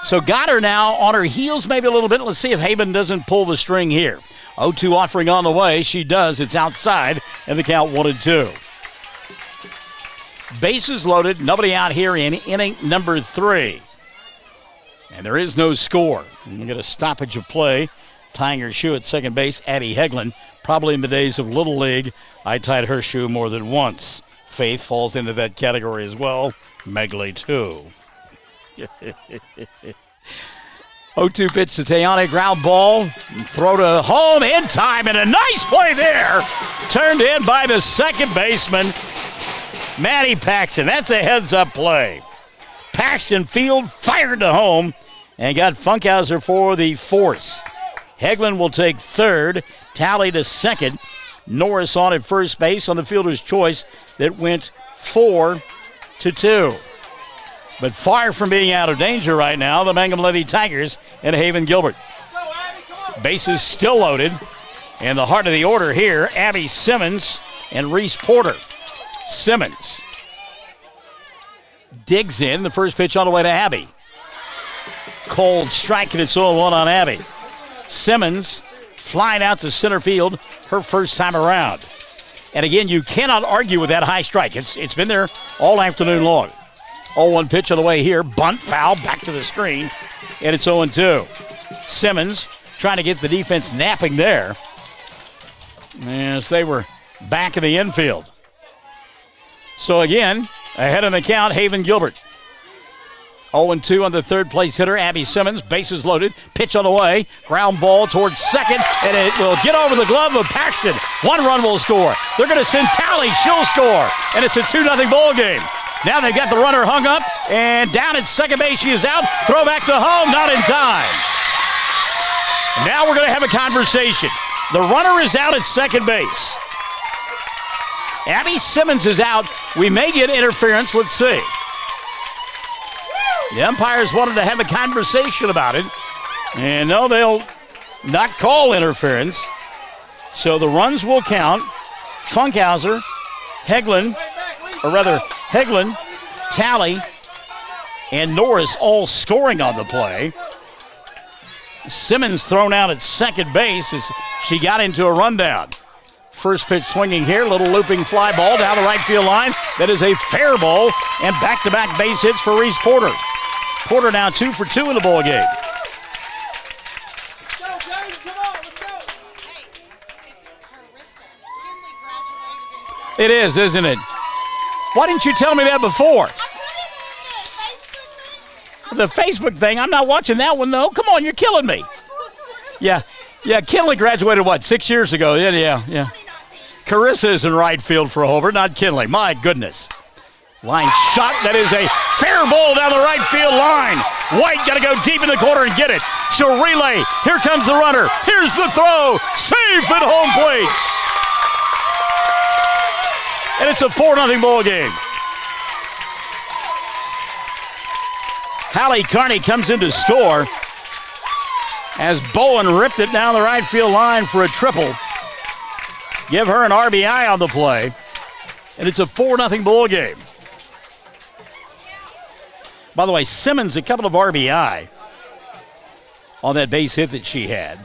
So got her now on her heels maybe a little bit. Let's see if Haven doesn't pull the string here. 0-2 offering on the way. She does. It's outside, and the count 1-2. Bases loaded, nobody out here in inning number 3. And there is no score. We get a stoppage of play. Tying her shoe at second base, Addie Heglin. Probably in the days of Little League, I tied her shoe more than once. Faith falls into that category as well. Megley, too. 0-2 pitch to Tayane, ground ball, throw to home in time, and a nice play there. Turned in by the second baseman, Maddie Paxton. That's a heads-up play. Paxton field fired to home and got Funkhauser for the force. Heglin will take third, Talley to second. Norris on at first base on the fielder's choice that went 4-2. But far from being out of danger right now, the Mangum Lady Tigers and Haven Gilbert. Bases still loaded. And the heart of the order here, Abby Simmons and Reese Porter. Simmons digs in. The first pitch on the way to Abby. Cold strike, and it's 0-1 on Abby. Simmons flying out to center field her first time around. And again, you cannot argue with that high strike. It's been there all afternoon long. 0-1 pitch on the way here. Bunt, foul, back to the screen. And it's 0-2. Simmons trying to get the defense napping there as they were back in the infield. So again, ahead in the count, Haven Gilbert. 0-2 on the third place hitter, Abby Simmons. Bases loaded. Pitch on the way. Ground ball towards second, and it will get over the glove of Paxton. 1 run will score. They're going to send Talley. She'll score. And it's a 2-0 ball game. Now they've got the runner hung up, and down at second base she is out. Throw back to home, not in time. Now we're going to have a conversation. The runner is out at second base. Abby Simmons is out. We may get interference. Let's see. The umpires wanted to have a conversation about it. And no, they'll not call interference. So the runs will count. Funkhauser, Heglin, Talley, and Norris all scoring on the play. Simmons thrown out at second base as she got into a rundown. First pitch swinging here, little looping fly ball down the right field line. That is a fair ball, and back-to-back base hits for Reese Porter. Porter now 2 for 2 in the ball game. It is, isn't it? Why didn't you tell me that before? The Facebook thing, I'm not watching that one, though. Come on, you're killing me. Yeah, Kinley graduated, 6 years ago? Yeah. Carissa is in right field for Hobart, not Kinley. My goodness. Line shot. That is a fair ball down the right field line. White got to go deep in the corner and get it. She'll relay. Here comes the runner. Here's the throw. Safe at home plate. And it's a 4-0 ball game. Hallie Carney comes in to score as Bowen ripped it down the right field line for a triple. Give her an RBI on the play. And it's a 4-0 ball game. By the way, Simmons, a couple of RBI on that base hit that she had.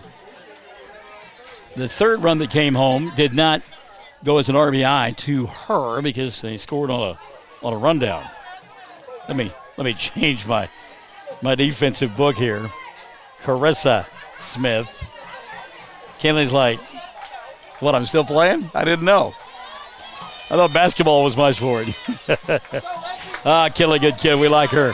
The third run that came home did not go as an RBI to her because they scored on a rundown. Let me change my defensive book here. Carissa Smith. Kinley's like, what, I'm still playing? I didn't know. I thought basketball was my sport. Kinley, good kid. We like her.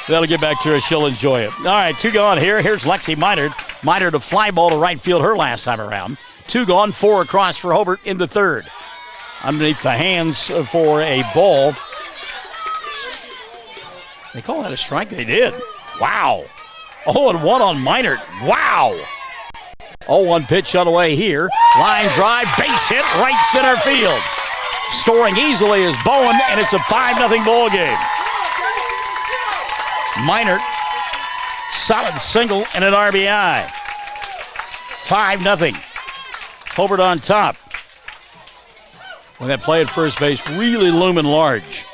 That'll get back to her. She'll enjoy it. All right, 2 gone here. Here's Lexi Minard. Minard a fly ball to right field her last time around. 2 gone, 4 across for Hobart in the third. Underneath the hands for a ball. They call that a strike? They did. Wow. 0-1 on Minard. Wow. 0-1 pitch on the way here. Line drive, base hit, right center field. Scoring easily is Bowen, and it's a 5-0 ball game. Minard, solid single and an RBI. 5-0. Hobart on top. When that play at first base really looming large.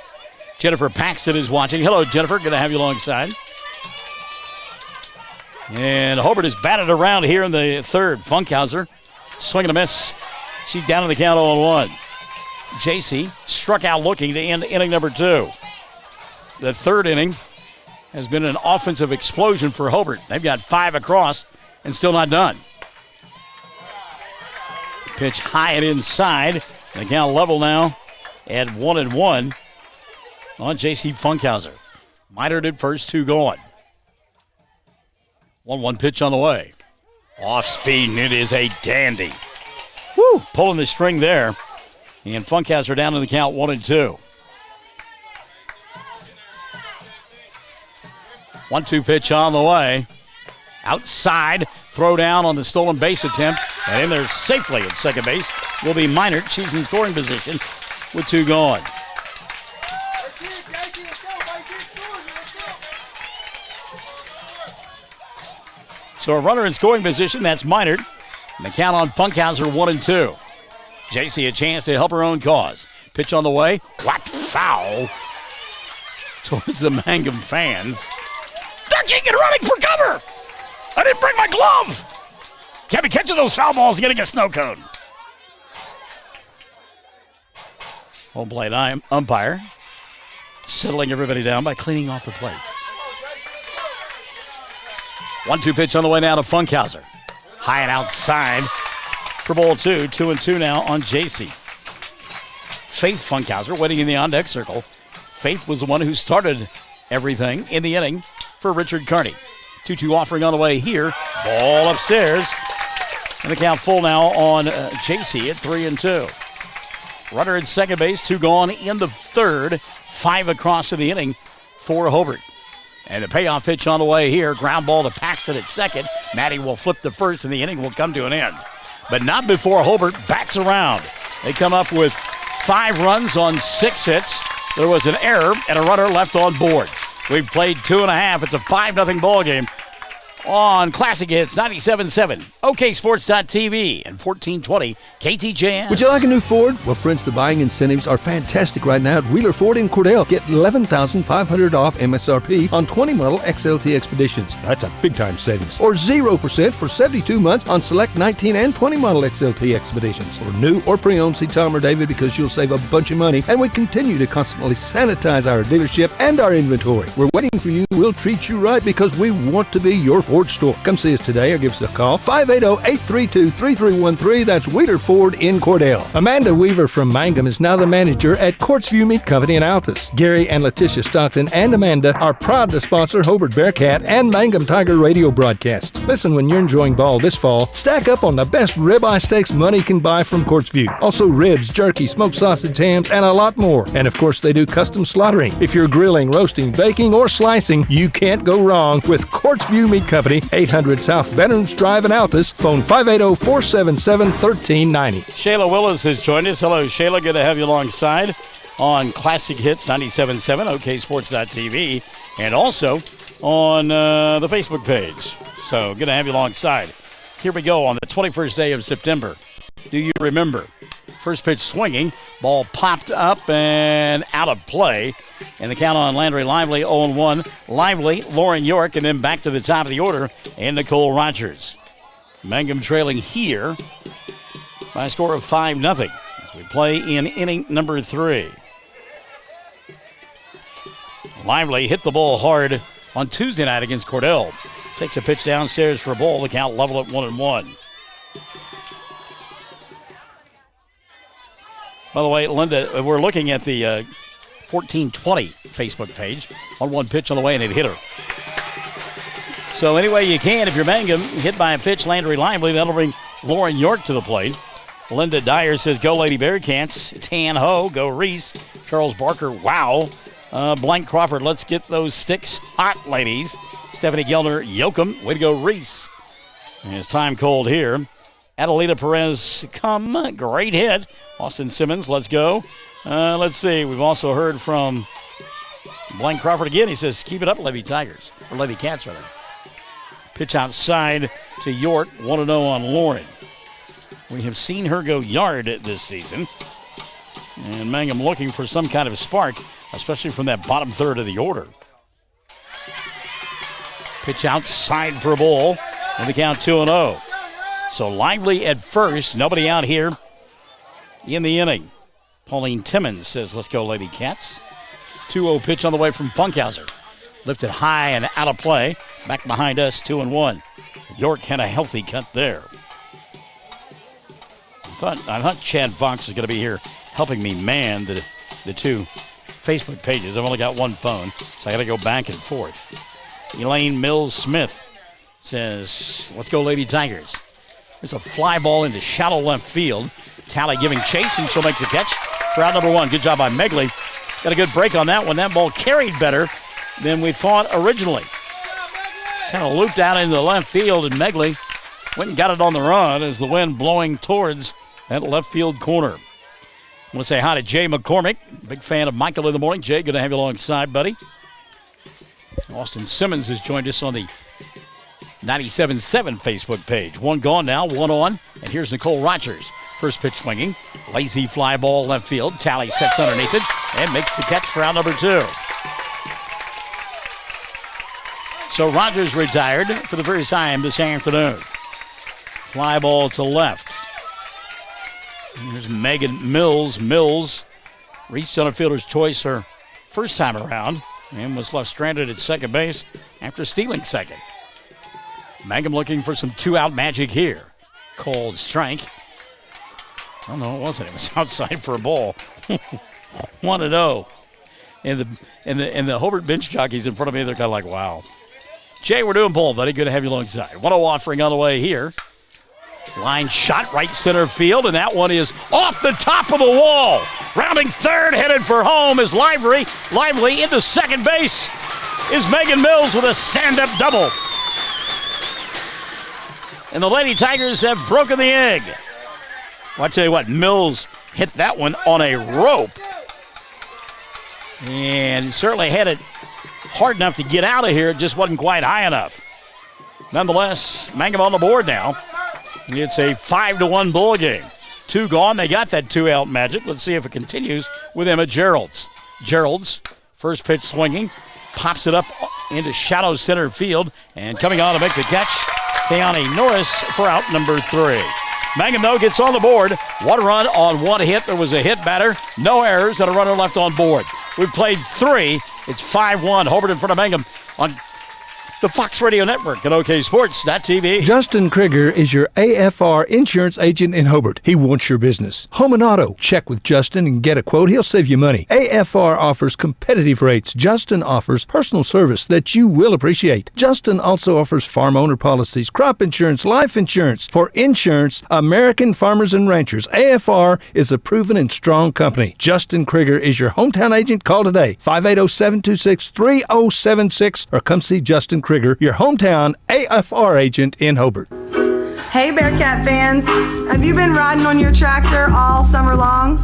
Jennifer Paxton is watching. Hello, Jennifer. Good to have you alongside. And Hobart is batted around here in the third. Funkhauser, swing and a miss. She's down in the count 0-1. JC struck out looking to end inning number 2. The third inning has been an offensive explosion for Hobart. They've got 5 across and still not done. Pitch high and inside. The count level now at 1-1 on JC Funkhauser. Minard at first, 2 going. 1-1 pitch on the way. Off speed, and it is a dandy. Woo! Pulling the string there. And Funkhauser down in the count 1-2. 1-2 pitch on the way. Outside, throw down on the stolen base attempt. And in there safely at second base will be Minard. She's in scoring position with 2 going. So a runner in scoring position, that's Minard. And the count on Funkhauser 1-2. JC a chance to help her own cause. Pitch on the way. Whack foul towards the Mangum fans. Ducking and running for cover. I didn't bring my glove. Can't be catching those foul balls getting a snow cone. Home plate umpire settling everybody down by cleaning off the plate. 1-2 pitch on the way now to Funkhauser. High and outside for ball 2. 2-2 now on JC. Faith Funkhauser waiting in the on-deck circle. Faith was the one who started everything in the inning for Richard Carney. 2-2 offering on the way here. Ball upstairs. And the count full now on JC at 3-2. Runner at second base, 2 gone in the third. 5 across to the inning for Hobart. And the payoff pitch on the way here. Ground ball to Paxton at second. Maddie will flip to first and the inning will come to an end. But not before Hobart bats around. They come up with 5 runs on 6 hits. There was an error and a runner left on board. We've played 2.5. It's a 5-0 ball game on Classic Hits 97.7, OKSports.tv, and 1420 KTJM. Would you like a new Ford? Well, friends, the buying incentives are fantastic right now at Wheeler Ford in Cordell. Get $11,500 off MSRP on 20 model XLT Expeditions. That's a big-time savings. Or 0% for 72 months on select 19 and 20 model XLT Expeditions. For new or pre-owned, see Tom or David because you'll save a bunch of money. And we continue to constantly sanitize our dealership and our inventory. We're waiting for you. We'll treat you right because we want to be your Ford store. Come see us today or give us a call. 580-832-3313. That's Wheeler Ford in Cordell. Amanda Weaver from Mangum is now the manager at Courtsview Meat Company in Altus. Gary and Letitia Stockton and Amanda are proud to sponsor Hobart Bearcat and Mangum Tiger radio broadcasts. Listen, when you're enjoying ball this fall, stack up on the best ribeye steaks money can buy from Courtsview. Also ribs, jerky, smoked sausage, hams, and a lot more. And of course, they do custom slaughtering. If you're grilling, roasting, baking, or slicing, you can't go wrong with Courtsview Meat Company, 800 South Veterans Drive in Altus. Phone 580-477-1390. Shayla Willis has joined us. Hello, Shayla. Good to have you alongside on Classic Hits 97.7, oksports.tv, and also on the Facebook page. So good to have you alongside. Here we go on the 21st day of September. Do you remember? First pitch swinging, ball popped up and out of play. And the count on Landry Lively, 0-1. Lively, Lauren York, and then back to the top of the order, and Nicole Rogers. Mangum trailing here by a score of 5-0 as we play in inning number 3. Lively hit the ball hard on Tuesday night against Cordell. Takes a pitch downstairs for a ball. The count level at 1-1. By the way, Linda, we're looking at the 1420 Facebook page on one pitch on the way, and it hit her. So any way you can, if you're Mangum, hit by a pitch, Landry Lively, that'll bring Lauren York to the plate. Linda Dyer says, go Lady Bearcats. Tan Ho, go Reese. Charles Barker, wow. Blank Crawford, let's get those sticks hot, ladies. Stephanie Gelner, Yoakum, way to go Reese. And it's time cold here. Adelita Perez, come, great hit. Austin Simmons, let's go. Let's see, we've also heard from Blank Crawford again. He says, keep it up, Lady Tigers, or Lady Cats, rather. Pitch outside to York, 1-0 on Lauren. We have seen her go yard this season. And Mangum looking for some kind of spark, especially from that bottom third of the order. Pitch outside for a ball, and the count 2-0. So Lively at first, nobody out here in the inning. Pauline Timmons says, let's go Lady Cats. 2-0 pitch on the way from Funkhauser. Lifted high and out of play. Back behind us, 2-1. York had a healthy cut there. I thought Chad Fox was going to be here helping me man the two Facebook pages. I've only got one phone, so I got to go back and forth. Elaine Mills-Smith says, let's go Lady Tigers. There's a fly ball into shallow left field. Tally giving chase, and she'll make the catch for out number 1. Good job by Megley. Got a good break on that one. That ball carried better than we thought originally. Kind of looped out into the left field, and Megley went and got it on the run as the wind blowing towards that left field corner. I want to say hi to Jay McCormick. Big fan of Michael in the morning. Jay, good to have you alongside, buddy. Austin Simmons has joined us on the 97.7 Facebook page. One gone now, one on. And here's Nicole Rogers. First pitch swinging. Lazy fly ball left field. Tally sets underneath it and makes the catch for out number 2. So Rogers retired for the first time this afternoon. Fly ball to left. Here's Megan Mills. Mills reached on a fielder's choice her first time around and was left stranded at second base after stealing second. Mangum looking for some 2-out magic here. Cold strike. Oh, no, it wasn't. It was outside for a ball. 1-0. And the Hobart bench jockeys in front of me, they're kind of like, wow. Jay, we're doing ball, buddy. Good to have you alongside. 1-0 offering on the way here. Line shot right center field, and that one is off the top of the wall. Rounding third, headed for home is Lively. Lively into second base is Megan Mills with a stand-up double. And the Lady Tigers have broken the egg. Well, I tell you what, Mills hit that one on a rope. And certainly had it hard enough to get out of here. It just wasn't quite high enough. Nonetheless, Mangum on the board now. It's a 5-1 ball game. 2 gone. They got that 2-out magic. Let's see if it continues with Emma Gerald's. Gerald's first pitch swinging. Pops it up into shallow center field. And coming on to make the catch, Keani Norris for out number 3. Mangum, though, gets on the board. 1 run on 1 hit. There was a hit batter. No errors and a runner left on board. We've played 3. It's 5-1. Hobart in front of Mangum on the Fox Radio Network and OKSports.tv. Justin Krieger is your AFR insurance agent in Hobart. He wants your business. Home and auto. Check with Justin and get a quote. He'll save you money. AFR offers competitive rates. Justin offers personal service that you will appreciate. Justin also offers farm owner policies, crop insurance, life insurance. For insurance, American Farmers and Ranchers. AFR is a proven and strong company. Justin Krieger is your hometown agent. Call today, 580-726-3076, or come see Justin Krieger, your hometown AFR agent in Hobart. Hey Bearcat fans, have you been riding on your tractor all summer long?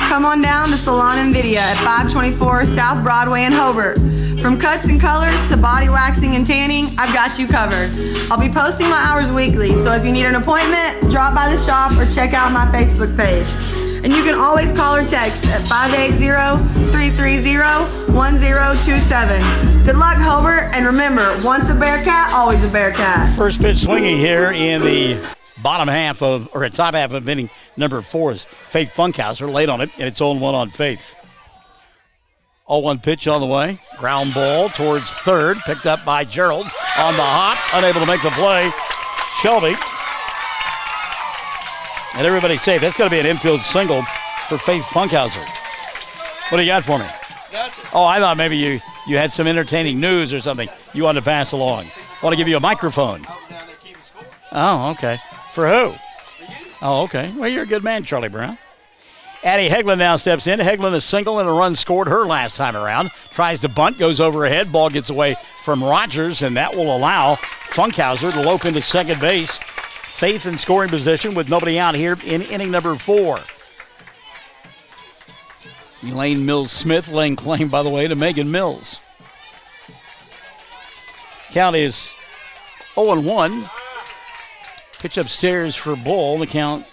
Come on down to Salon and Video at 524 South Broadway in Hobart. From cuts and colors to body waxing and tanning, I've got you covered. I'll be posting my hours weekly, so if you need an appointment, drop by the shop or check out my Facebook page. And you can always call or text at 580-330-1027. Good luck, Hobart, and remember, once a Bearcat, always a Bearcat. First pitch swinging here in the top half of inning number 4 is Faith Funkhauser, late on it, and it's 0-1 on Faith. 0-1 pitch on the way. Ground ball towards third, picked up by Gerald on the hop, unable to make the play. Shelby. And everybody's safe. That's going to be an infield single for Faith Funkhauser. What do you got for me? Oh, I thought maybe you had some entertaining news or something you wanted to pass along. Want to give you a microphone. Oh, okay. For who? Oh, okay. Well, you're a good man, Charlie Brown. Addie Hegland now steps in. Hegland a single and a run scored her last time around. Tries to bunt, goes over ahead. Ball gets away from Rogers, and that will allow Funkhauser to lope into second base. Faith in scoring position with nobody out here in inning number 4. Elaine Mills-Smith laying claim, by the way, to Megan Mills. Count is 0-1. Pitch upstairs for Bull. The count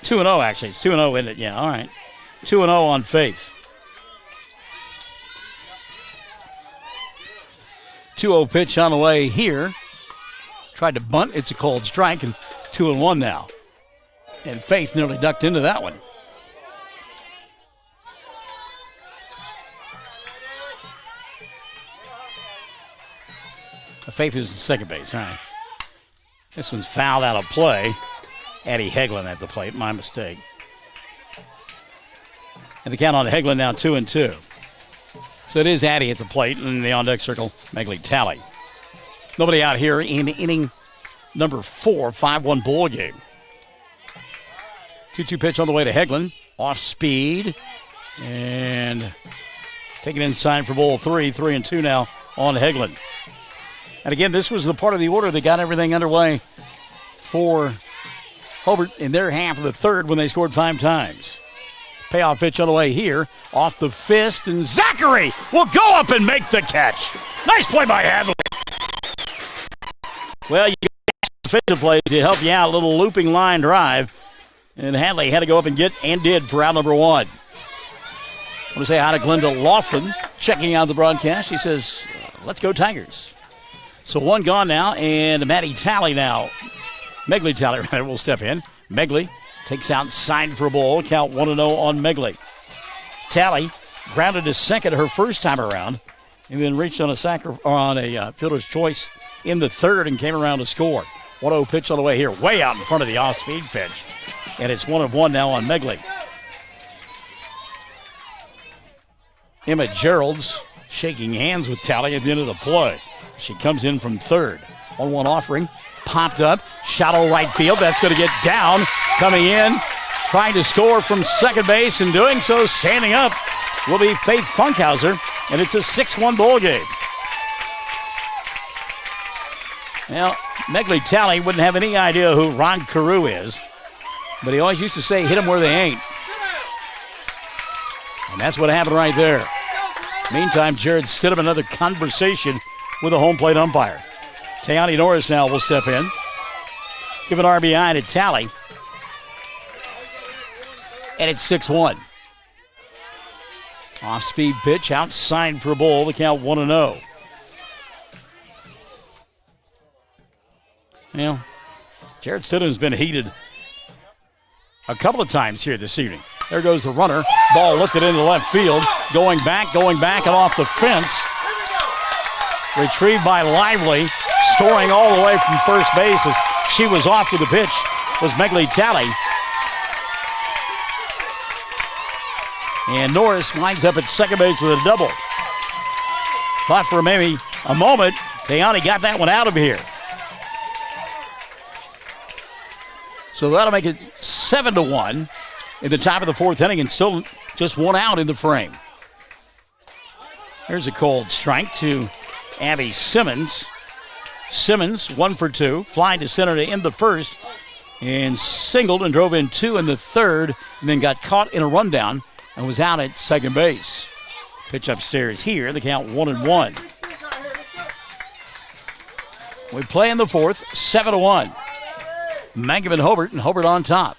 2-0, actually. It's 2-0, isn't it? Yeah, all right. 2-0 on Faith. 2-0 pitch on the way here. Tried to bunt. It's a cold strike, and 2-1 now. And Faith nearly ducked into that one. Faith is in second base. All right. This one's fouled out of play. Addie Hegland at the plate. My mistake. And the count on Hegland now 2-2. So it is Addie at the plate, and in the on-deck circle, Megley Talley. Nobody out here in inning number 4, 5-1 ball game. 2-2 pitch on the way to Hegland. Off speed. And taking inside for ball 3. 3-2 now on Hegland. And again, this was the part of the order that got everything underway for Hobart in their half of the third when they scored 5 times. Payoff pitch on the way here. Off the fist, and Zachary will go up and make the catch. Nice play by Hadley. Well, you got defensive plays to help you out. A little looping line drive. And Hadley had to go up and did for out number 1. I want to say hi to Glenda Laughlin checking out the broadcast. She says, let's go Tigers. So 1 gone now, and Maddie Talley now. Megley Talley rather will step in. Megley takes outside for a ball. Count 1-0 on Megley. Talley grounded to second her first time around, and then reached on a fielder's choice in the third and came around to score. 1-0 pitch on the way here, way out in front of the off-speed pitch. And it's 1-1 now on Megley. Emma Gerald's shaking hands with Talley at the end of the play. She comes in from third. 1-1 offering. Popped up. Shallow right field. That's going to get down. Coming in. Trying to score from second base, and doing so standing up will be Faith Funkhauser. And it's a 6-1 ball game. Now, Megley Talley wouldn't have any idea who Ron Carew is, but he always used to say, hit them where they ain't. And that's what happened right there. Meantime, Jared Stidham, another conversation with a home plate umpire. Tayani Norris now will step in. Give an RBI to Talley. And it's 6-1. Off-speed pitch, outside for a ball. The count 1-0. Well, Jared Stidham's been heated a couple of times here this evening. There goes the runner. Ball lifted into left field. Going back, and off the fence. Retrieved by Lively. Scoring all the way from first base as she was off with the pitch was Megley Talley. And Norris winds up at second base with a double. Thought for maybe a moment, Keani got that one out of here. So that'll make it 7-1 in the top of the fourth inning and still just one out in the frame. Here's a cold strike to Abby Simmons. Simmons, 1 for 2, flying to center to end the first, and singled and drove in 2 in the third, and then got caught in a rundown and was out at second base. Pitch upstairs here, the count 1-1. We play in the fourth, 7-1. Mangum and Hobart on top.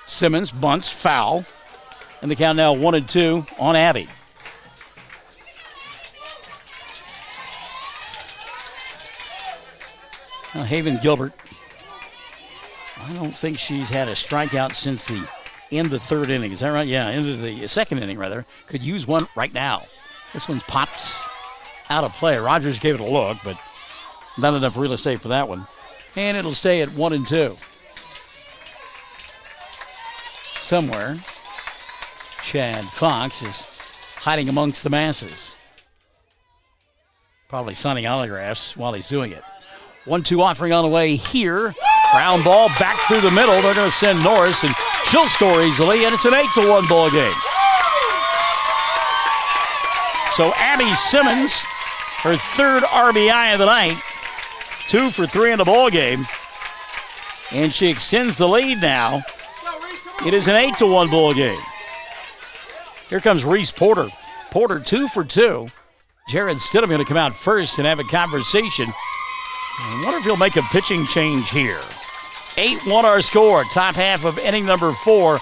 Simmons bunts, foul, and the count now 1-2 on Abby. Now Haven Gilbert, I don't think she's had a strikeout since the end of the third inning. Is that right? Yeah, end of the second inning, rather. Could use one right now. This one's popped out of play. Rogers gave it a look, but not enough real estate for that one. And it'll stay at 1-2. Somewhere, Chad Fox is hiding amongst the masses. Probably signing autographs while he's doing it. 1-2 offering on the way here. Ground ball back through the middle. They're going to send Norris, and she'll score easily, and it's an 8-1 ball game. So Abby Simmons, her third RBI of the night, 2 for 3 in the ball game, and she extends the lead now. It is an 8-1 ball game. Here comes Reese Porter. Porter 2 for 2. Jared Stidham going to come out first and have a conversation. I wonder if he'll make a pitching change here. 8-1 our score, top half of inning number 4.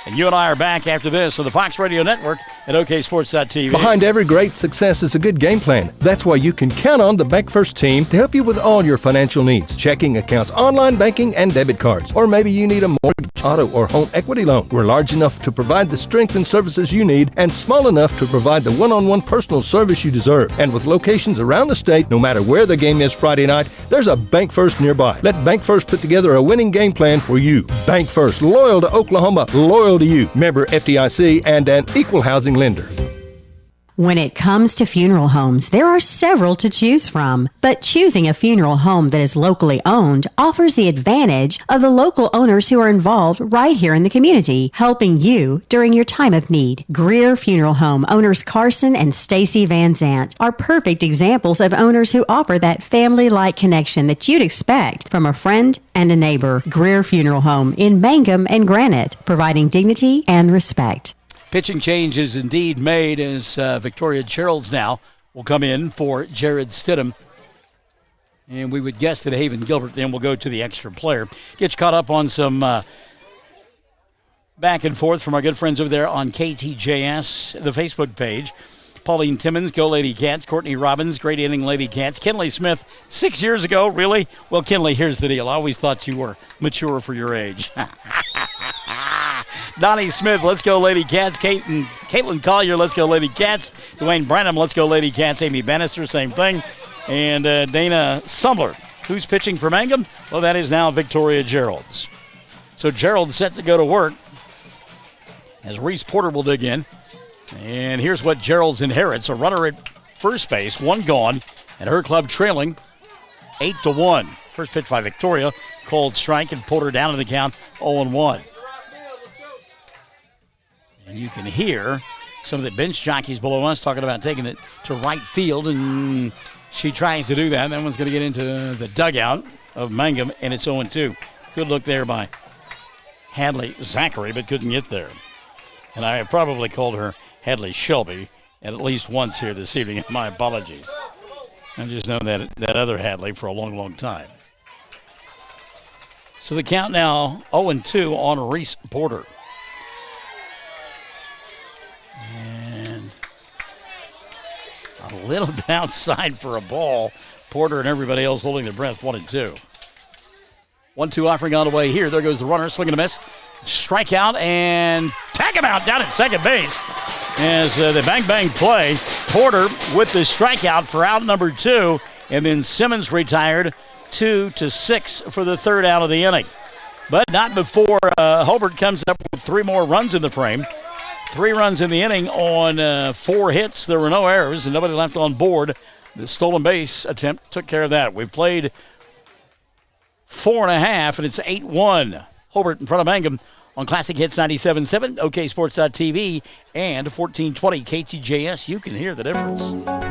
And you and I are back after this on the Fox Radio Network at OKSports.tv. Behind every great success is a good game plan. That's why you can count on the Bank First team to help you with all your financial needs. Checking accounts, online banking, and debit cards. Or maybe you need a mortgage, auto, or home equity loan. We're large enough to provide the strength and services you need and small enough to provide the one-on-one personal service you deserve. And with locations around the state, no matter where the game is Friday night, there's a Bank First nearby. Let Bank First put together a winning game plan for you. Bank First, loyal to Oklahoma, loyal to you. Member FDIC and an equal housing lender. When it comes to funeral homes, there are several to choose from, but choosing a funeral home that is locally owned offers the advantage of the local owners who are involved right here in the community, helping you during your time of need. Greer Funeral Home owners Carson and Stacy Van Zant are perfect examples of owners who offer that family-like connection that you'd expect from a friend and a neighbor. Greer Funeral Home in Mangum and Granite, providing dignity and respect. Pitching change is indeed made as Victoria Geralds now will come in for Jared Stidham. And we would guess that Haven Gilbert then will go to the extra player. Get you caught up on some back and forth from our good friends over there on KTJS, the Facebook page. Pauline Timmons, Go Lady Cats. Courtney Robbins, great inning Lady Cats. Kinley Smith, 6 years ago, really? Well, Kinley, here's the deal. I always thought you were mature for your age. Donnie Smith, let's go Lady Cats. Caitlin Collier, let's go Lady Cats. Dwayne Branham, let's go Lady Cats. Amy Bannister, same thing. And Dana Sumler, who's pitching for Mangum? Well, that is now Victoria Geralds. So Gerald set to go to work as Reese Porter will dig in. And here's what Gerald's inherits. A runner at first base, one gone, and her club trailing 8-1. First pitch by Victoria. Cold strike and Porter down to the count 0-1. And you can hear some of the bench jockeys below us talking about taking it to right field, and she tries to do that. That one's going to get into the dugout of Mangum, and it's 0-2. Good look there by Hadley Zachary, but couldn't get there. And I have probably called her Hadley Shelby at least once here this evening. My apologies. I've just known that other Hadley for a long, long time. So the count now 0-2 on Reese Porter. And a little bit outside for a ball. Porter and everybody else holding their breath, 1-2. 1-2 offering on the way here. There goes the runner, swing and a miss. Strikeout and tag him out down at second base as the bang-bang play Porter with the strikeout for out number 2, and then Simmons retired 2-6 for the third out of the inning. But not before Hobart comes up with 3 more runs in the frame. 3 runs in the inning on 4 hits. There were no errors and nobody left on board. The stolen base attempt took care of that. We played 4.5, and it's 8-1. Hobart in front of Mangum on Classic Hits 97.7, OKSports.tv, and 1420 KTJS. You can hear the difference.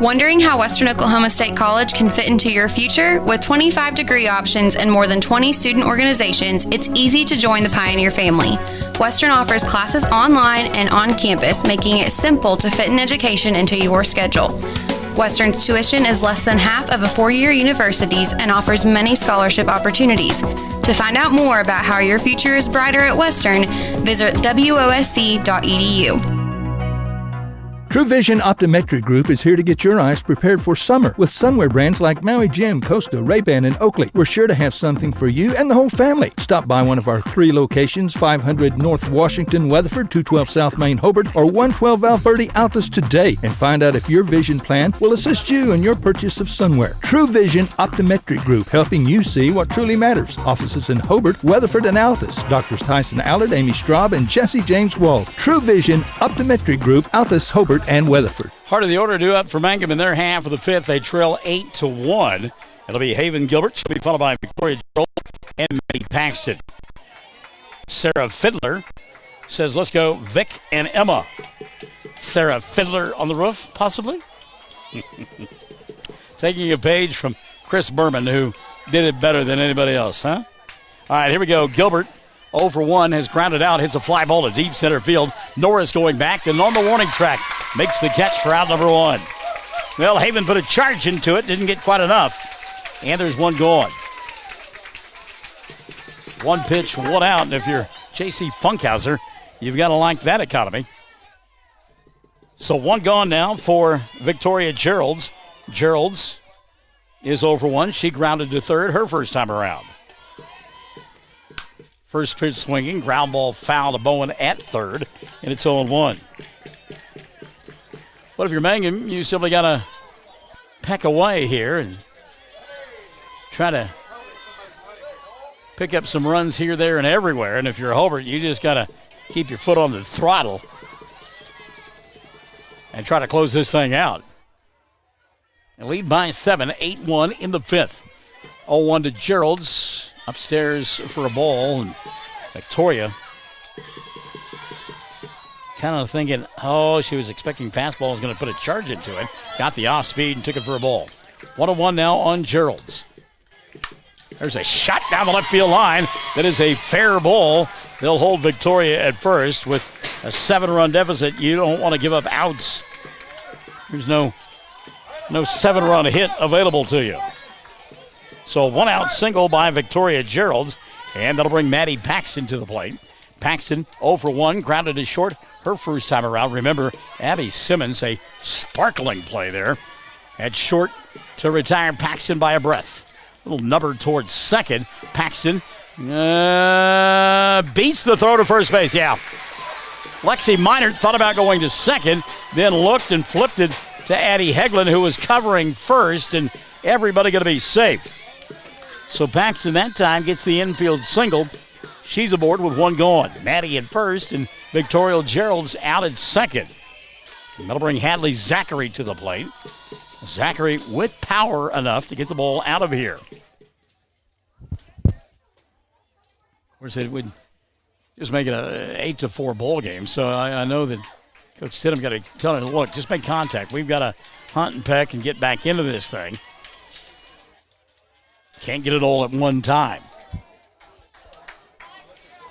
Wondering how Western Oklahoma State College can fit into your future? With 25 degree options and more than 20 student organizations, it's easy to join the Pioneer family. Western offers classes online and on campus, making it simple to fit an education into your schedule. Western's tuition is less than half of a 4-year university's and offers many scholarship opportunities. To find out more about how your future is brighter at Western, visit wosc.edu. True Vision Optometric Group is here to get your eyes prepared for summer with sunwear brands like Maui Jim, Costa, Ray-Ban, and Oakley. We're sure to have something for you and the whole family. Stop by one of our 3 locations, 500 North Washington, Weatherford, 212 South Main, Hobart, or 112 Valverde, Altus today and find out if your vision plan will assist you in your purchase of sunwear. True Vision Optometric Group, helping you see what truly matters. Offices in Hobart, Weatherford, and Altus. Doctors Tyson Allard, Amy Straub, and Jesse James Wald. True Vision Optometric Group, Altus, Hobart, and Weatherford. Heart of the order due up for Mangum in their half of the 5th. They trail 8-1. It'll be Haven Gilbert. She'll be followed by Victoria Gerald and Maddie Paxton. Sarah Fiddler says, let's go Vic and Emma. Sarah Fiddler on the roof, possibly? Taking a page from Chris Berman, who did it better than anybody else, huh? All right, here we go. Gilbert 0 for 1, has grounded out, hits a fly ball to deep center field. Norris going back and on the warning track makes the catch for out number 1. Well, Haven put a charge into it, didn't get quite enough, and there's one gone. 1 pitch, 1 out, and if you're J.C. Funkhauser, you've got to like that economy. So 1 gone now for Victoria Geralds. Geralds is 0 for 1. She grounded to third her first time around. First pitch swinging, ground ball foul to Bowen at third, and it's 0-1. What if you're Mangum? You simply got to peck away here and try to pick up some runs here, there, and everywhere. And if you're Hobart, you just got to keep your foot on the throttle and try to close this thing out. And lead by 7, 8-1 in the 5th. 0-1 to Gerald's. Upstairs for a ball, and Victoria kind of thinking, she was expecting fastball was going to put a charge into it. Got the off speed and took it for a ball. 1-1 now on Gerald's. There's a shot down the left field line. That is a fair ball. They'll hold Victoria at first with a 7-run deficit. You don't want to give up outs. There's no 7-run hit available to you. So 1-out single by Victoria Geralds, and that'll bring Maddie Paxton to the plate. Paxton 0 for 1, grounded to short her first time around. Remember, Abby Simmons, a sparkling play there. At short to retire Paxton by a breath. Little number towards second. Paxton beats the throw to first base, yeah. Lexi Minert thought about going to second, then looked and flipped it to Addie Heglin, who was covering first, and everybody going to be safe. So Paxton that time gets the infield single. She's aboard with 1 gone. Maddie at first and Victoria Gerald's out at second. And that'll bring Hadley Zachary to the plate. Zachary with power enough to get the ball out of here. Of course, it would just make it an 8-4 ball game. So I know that Coach Stidham got to tell him, look, just make contact. We've got to hunt and peck and get back into this thing. Can't get it all at one time.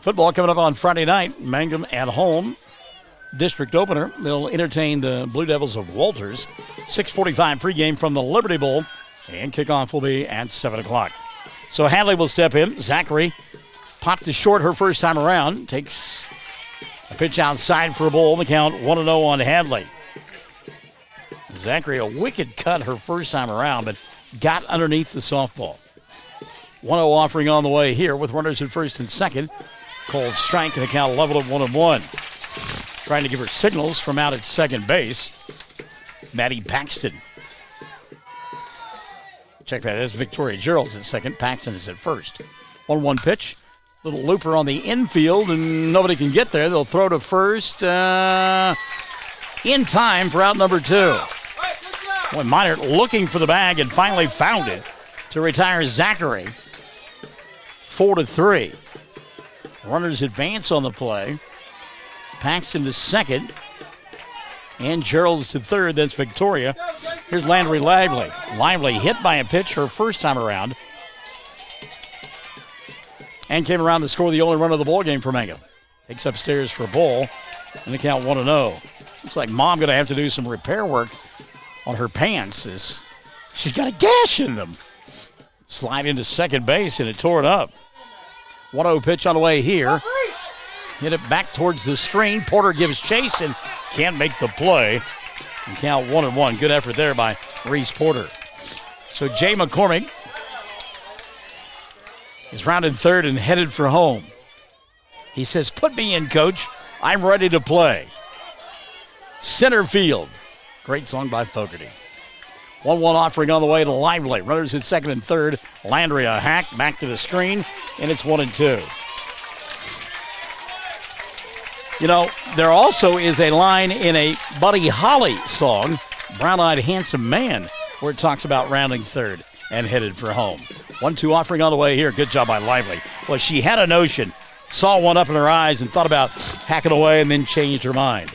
Football coming up on Friday night. Mangum at home. District opener. They'll entertain the Blue Devils of Walters. 6:45 pregame from the Liberty Bowl. And kickoff will be at 7 o'clock. So Hadley will step in. Zachary popped to short her first time around. Takes a pitch outside for a ball. The count 1-0 on Hadley. Zachary, a wicked cut her first time around, but got underneath the softball. 1-0 offering on the way here with runners at first and second. Called strike and the count level at 1-1. Trying to give her signals from out at second base. Maddie Paxton. Check that. That's Victoria Gerald's at second. Paxton is at first. 1-1 pitch. Little looper on the infield, and nobody can get there. They'll throw to first in time for out number 2. Boy, Minor looking for the bag and finally found it to retire Zachary. 4-3. Runners advance on the play. Paxton to second. And Gerald's to third. That's Victoria. Here's Landry Lively. Lively hit by a pitch her first time around. And came around to score the only run of the ball game for Mangum. Takes upstairs for a ball. And the count 1-0. Looks like Mom going to have to do some repair work on her pants. She's got a gash in them. Slide into second base, and it tore it up. 1-0 pitch on the way here. Hit it back towards the screen. Porter gives chase and can't make the play. And count 1-1. Good effort there by Reese Porter. So Jay McCormick is rounded third and headed for home. He says, "Put me in, coach. I'm ready to play." Center field. Great song by Fogarty. 1-1 offering on the way to Lively. Runners at second and third. Landry a hack back to the screen, and it's 1-2. You know, there also is a line in a Buddy Holly song, Brown-Eyed Handsome Man, where it talks about rounding third and headed for home. 1-2 offering on the way here. Good job by Lively. Well, she had a notion, saw one up in her eyes, and thought about hacking away and then changed her mind.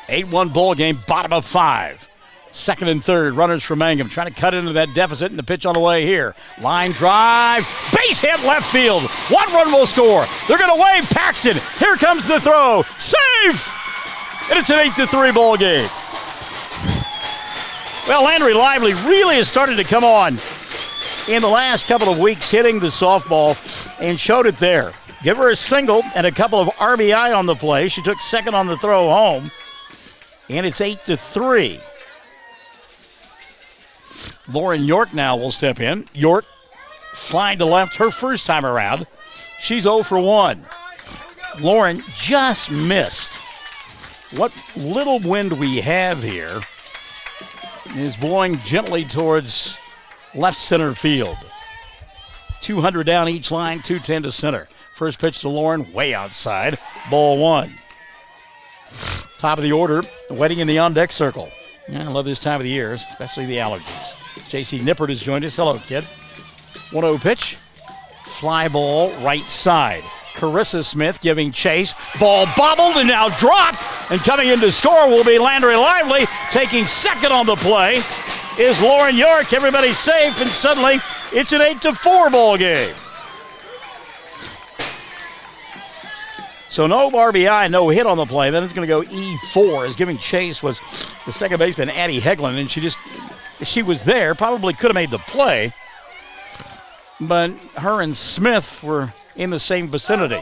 8-1 ball game, bottom of 5. Second and third, runners for Mangum, trying to cut into that deficit, and the pitch on the way here. Line drive, base hit left field. 1 run will score. They're going to wave Paxton. Here comes the throw. Safe! And it's an 8-3 ball game. Well, Landry Lively really has started to come on in the last couple of weeks, hitting the softball, and showed it there. Give her a single and a couple of RBI on the play. She took second on the throw home, and it's 8-3. Lauren York now will step in. York flying to left her first time around. She's 0 for 1. Lauren just missed. What little wind we have here is blowing gently towards left center field. 200 down each line, 210 to center. First pitch to Lauren, way outside. Ball 1. Top of the order, waiting in the on-deck circle. Yeah, I love this time of the year, especially the allergies. J.C. Nippert has joined us. Hello, kid. 1-0 pitch. Fly ball right side. Carissa Smith giving chase. Ball bobbled and now dropped. And coming in to score will be Landry Lively. Taking second on the play is Lauren York. Everybody's safe, and suddenly it's an 8-4 ball game. So no RBI, no hit on the play. Then it's going to go E4 as giving chase was the second baseman, Addie Heglin, and she was there, probably could have made the play, but her and Smith were in the same vicinity.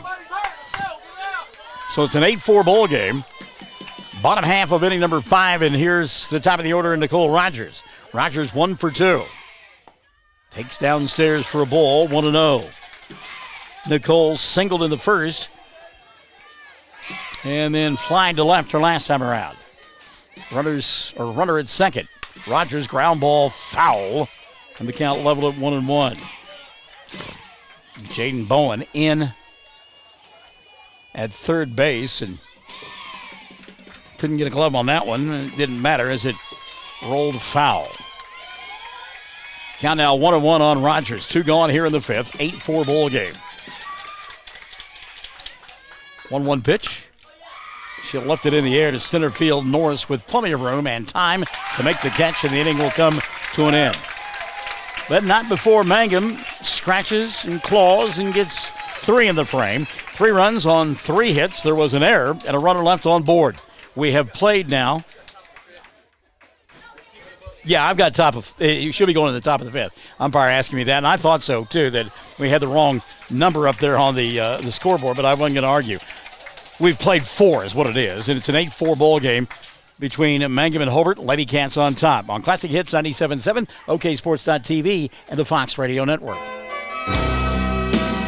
So it's an 8-4 ball game. Bottom half of inning number 5, and here's the top of the order, Nicole Rogers. Rogers 1 for 2. Takes downstairs for a ball, 1-0. Nicole singled in the first, and then flying to left her last time around. Runner at second. Rogers ground ball foul, and the count leveled at 1-1. Jaden Bowen in at third base and couldn't get a glove on that one. It didn't matter as it rolled foul. Count now 1-1 on Rogers. 2 gone here in the 5th. 8-4 ball game. 1-1 pitch. She'll lift it in the air to center field. Norris with plenty of room and time to make the catch, and the inning will come to an end. But not before Mangum scratches and claws and gets 3 in the frame. 3 runs on 3 hits. There was an error and a runner left on board. We have played now. Yeah, I've got top of. You should be going to the top of the 5th. Umpire asking me that, and I thought so too, that we had the wrong number up there on the scoreboard, but I wasn't going to argue. We've played 4 is what it is, and it's an 8-4 ball game between Mangum and Hobart. Lady Cats on top on Classic Hits 97.7, OKSports.tv, and the Fox Radio Network.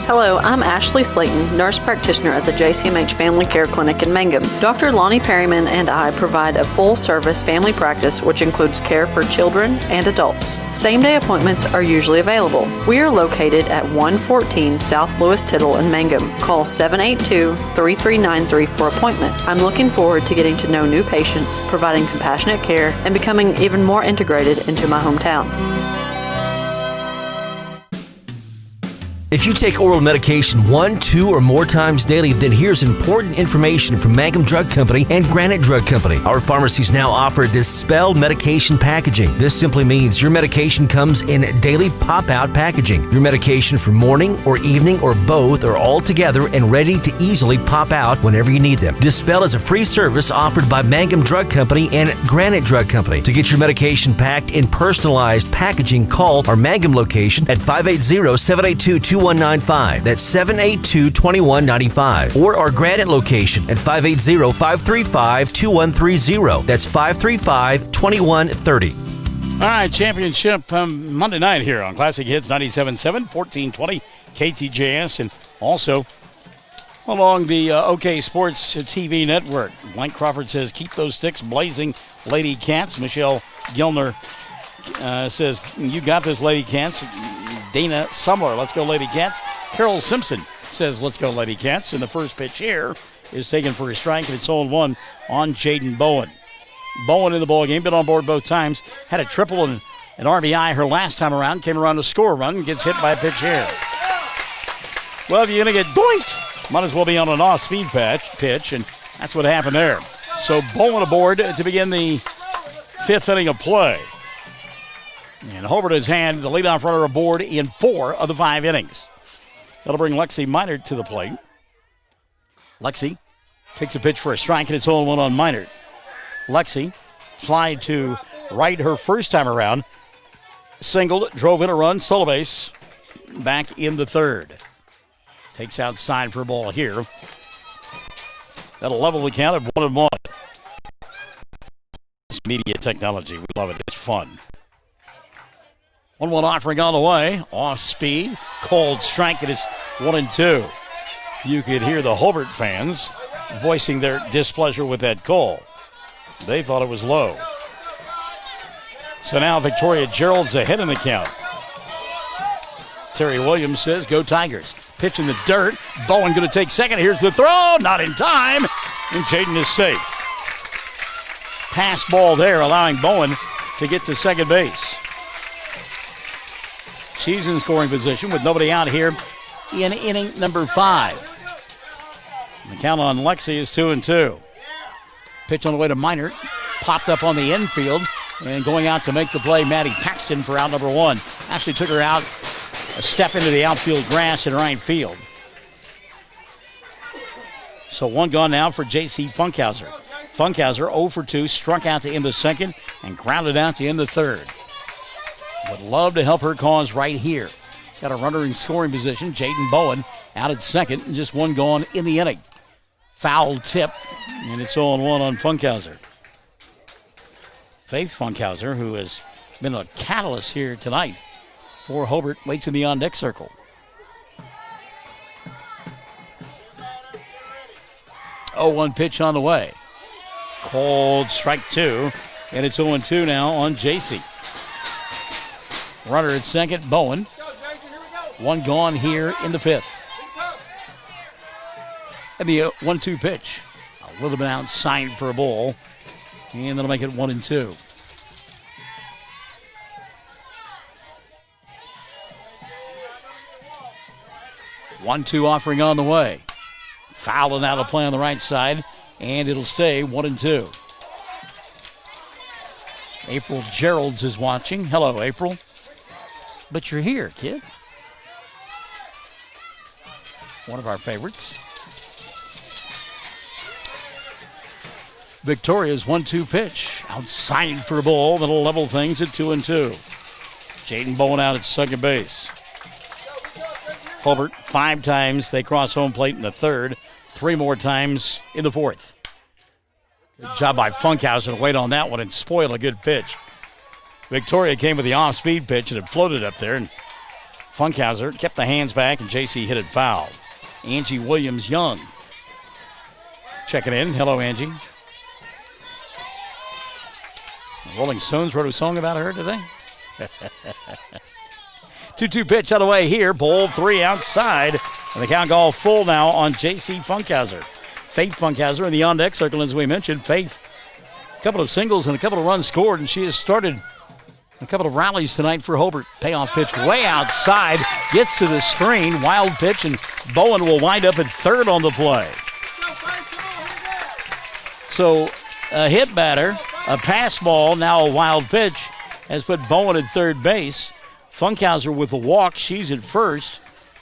Hello, I'm Ashley Slayton, nurse practitioner at the JCMH Family Care Clinic in Mangum. Dr. Lonnie Perryman and I provide a full-service family practice which includes care for children and adults. Same-day appointments are usually available. We are located at 114 South Lewis Tittle in Mangum. Call 782-3393 for appointment. I'm looking forward to getting to know new patients, providing compassionate care, and becoming even more integrated into my hometown. If you take oral medication 1, 2, or more times daily, then here's important information from Mangum Drug Company and Granite Drug Company. Our pharmacies now offer dispelled medication packaging. This simply means your medication comes in daily pop-out packaging. Your medication for morning or evening or both are all together and ready to easily pop out whenever you need them. Dispel is a free service offered by Mangum Drug Company and Granite Drug Company. To get your medication packed in personalized packaging, call our Mangum location at 580-782-2195. That's 782-2195. Or our Granite location at 580-535-2130. That's 535-2130. All right, championship Monday night here on Classic Hits 97.7, 1420 KTJS, and also along the OK Sports TV network. Blank Crawford says, keep those sticks blazing, Lady Cats. Michelle Gilner says, you got this, Lady Cats. Dana Sumler, let's go Lady Cats. Carol Simpson says, let's go Lady Cats. And the first pitch here is taken for a strike, and it's 0-1 on Jaden Bowen. Bowen in the ball game, been on board both times, had a triple and an RBI her last time around, came around to score a run, and gets hit by a pitch here. Well, if you're going to get doinked, might as well be on an off-speed pitch, and that's what happened there. So Bowen aboard to begin the fifth inning of play. And Hobart has had the leadoff runner aboard in 4 of the 5 innings. That'll bring Lexi Minert to the plate. Lexi takes a pitch for a strike, and it's 0-1 on Minert. Lexi fly to right her first time around. Singled, drove in a run, solo base, back in the third. Takes outside for a ball here. That'll level the count at 1-1. This media technology, we love it. It's fun. 1-1 offering on the way. Off speed. Cold strike. It is 1-2. You could hear the Hobart fans voicing their displeasure with that call. They thought it was low. So now Victoria Gerald's ahead in the count. Terry Williams says, go Tigers. Pitch in the dirt. Bowen going to take second. Here's the throw. Not in time. And Jaden is safe. Pass ball there, allowing Bowen to get to second base. She's in scoring position with nobody out here in inning number 5. The count on Lexi is 2-2. Pitch on the way to Minert. Popped up on the infield. And going out to make the play, Maddie Paxton for out number 1. Actually took her out a step into the outfield grass in right field. So 1 gone now for J.C. Funkhauser. Funkhauser 0 for 2, struck out to end the second and grounded out to end the third. Would love to help her cause right here. Got a runner in scoring position. Jaden Bowen out at second, and just 1 gone in the inning. Foul tip, and it's 0-1 on Funkhauser. Faith Funkhauser, who has been a catalyst here tonight for Hobart, waits in the on-deck circle. 0-1 pitch on the way. Cold strike 2, and it's 0-2 now on JC. Runner at second, Bowen. 1 gone here in the 5th. And the 1-2 pitch. A little bit outside for a ball. And that'll make it 1-2. One-two offering on the way. Fouling out of play on the right side. And it'll stay 1-2. April Geralds is watching. Hello, April. But you're here, kid. One of our favorites. Victoria's 1-2 pitch. Outside for a ball that'll level things at 2-2. Jaden Bowen out at second base. Hobart, 5 times they cross home plate in the 3rd. 3 more times in the 4th. Good job by Funkhauser to wait on that one and spoil a good pitch. Victoria came with the off-speed pitch and it floated up there, and Funkhauser kept the hands back, and J.C. hit it foul. Angie Williams-Young checking in. Hello, Angie. Rolling Stones wrote a song about her today. 2-2 pitch on the way here. Ball 3 outside. And the count goal full now on J.C. Funkhauser. Faith Funkhauser in the on-deck circle, as we mentioned. Faith, a couple of singles and a couple of runs scored, and she has started a couple of rallies tonight for Hobart. Payoff pitch way outside. Gets to the screen. Wild pitch, and Bowen will wind up at third on the play. So a hit batter, a pass ball, now a wild pitch has put Bowen at third base. Funkhauser with a walk. She's at first.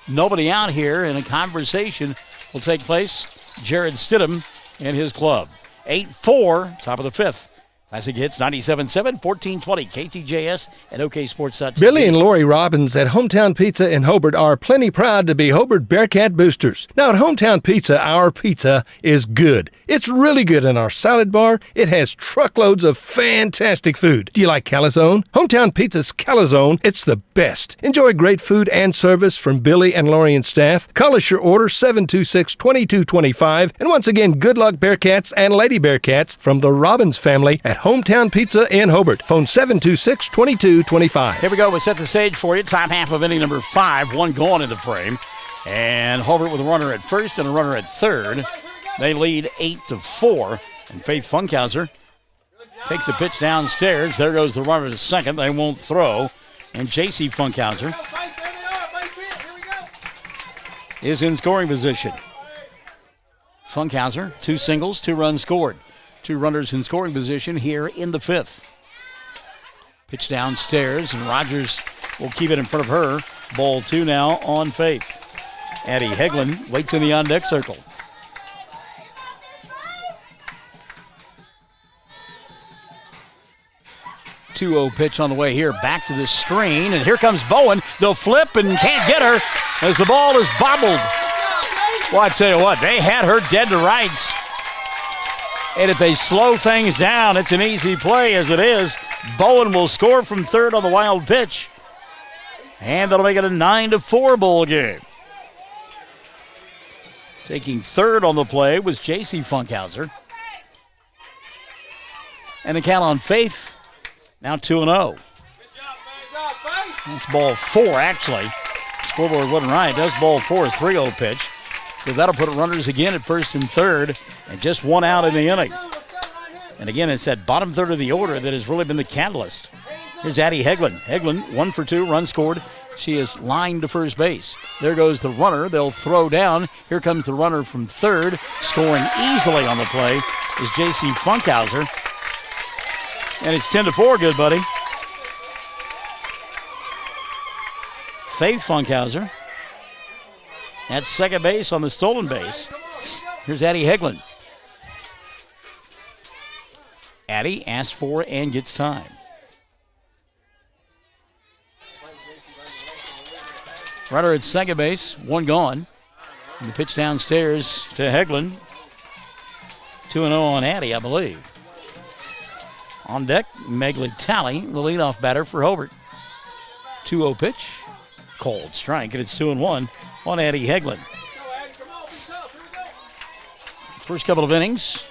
Nobody out here, and a conversation will take place. Jared Stidham and his club. 8-4, top of the fifth. Classic Hits 97.7, 1420, KTJS and OKSports.TV. Billy and Lori Robbins at Hometown Pizza in Hobart are plenty proud to be Hobart Bearcat boosters. Now at Hometown Pizza, our pizza is good. It's really good in our salad bar. It has truckloads of fantastic food. Do you like calzone? Hometown Pizza's calzone, it's the best. Enjoy great food and service from Billy and Lori and staff. Call us your order 726-2225. And once again, good luck Bearcats and Lady Bearcats from the Robbins family at Hometown Pizza in Hobart. Phone 726-2225. Here we go. We set the stage for you. Top half of inning number 5. One gone in the frame. And Hobart with a runner at first and a runner at third. They lead 8-4. And Faith Funkhauser takes a pitch downstairs. There goes the runner to second. They won't throw. And J.C. Funkhauser is in scoring position. Funkhauser, 2 singles, 2 runs scored. 2 runners in scoring position here in the fifth. Pitch downstairs, and Rogers will keep it in front of her. Ball 2 now on Faith. Addie Hegland waits in the on-deck circle. 2-0 pitch on the way here. Back to the screen, and here comes Bowen. They'll flip and can't get her as the ball is bobbled. Well, I tell you what, they had her dead to rights. And if they slow things down, it's an easy play as it is. Bowen will score from third on the wild pitch. And that'll make it a 9-4 ball game. Taking third on the play was J.C. Funkhauser. And the count on Faith, now 2-0. That's ball 4, actually. Scoreboard wasn't right. That's ball 4, 3-0 pitch. So that'll put runners again at first and third, and just 1 out in the inning. And again, it's that bottom third of the order that has really been the catalyst. Here's Addie Hegland. Hegland, 1 for 2, run scored. She is lined to first base. There goes the runner. They'll throw down. Here comes the runner from third. Scoring easily on the play is J.C. Funkhauser. And it's 10-4, good buddy. Faith Funkhauser at second base on the stolen base. Here's Addie Hegland. Addie asks for and gets time. Runner at second base, 1 gone. And the pitch downstairs to Hegland. 2-0 on Addie, I believe. On deck, Megley Talley, the leadoff batter for Hobart. 2-0 pitch. Cold strike, and it's 2-1 on Addie Hegland. First couple of innings,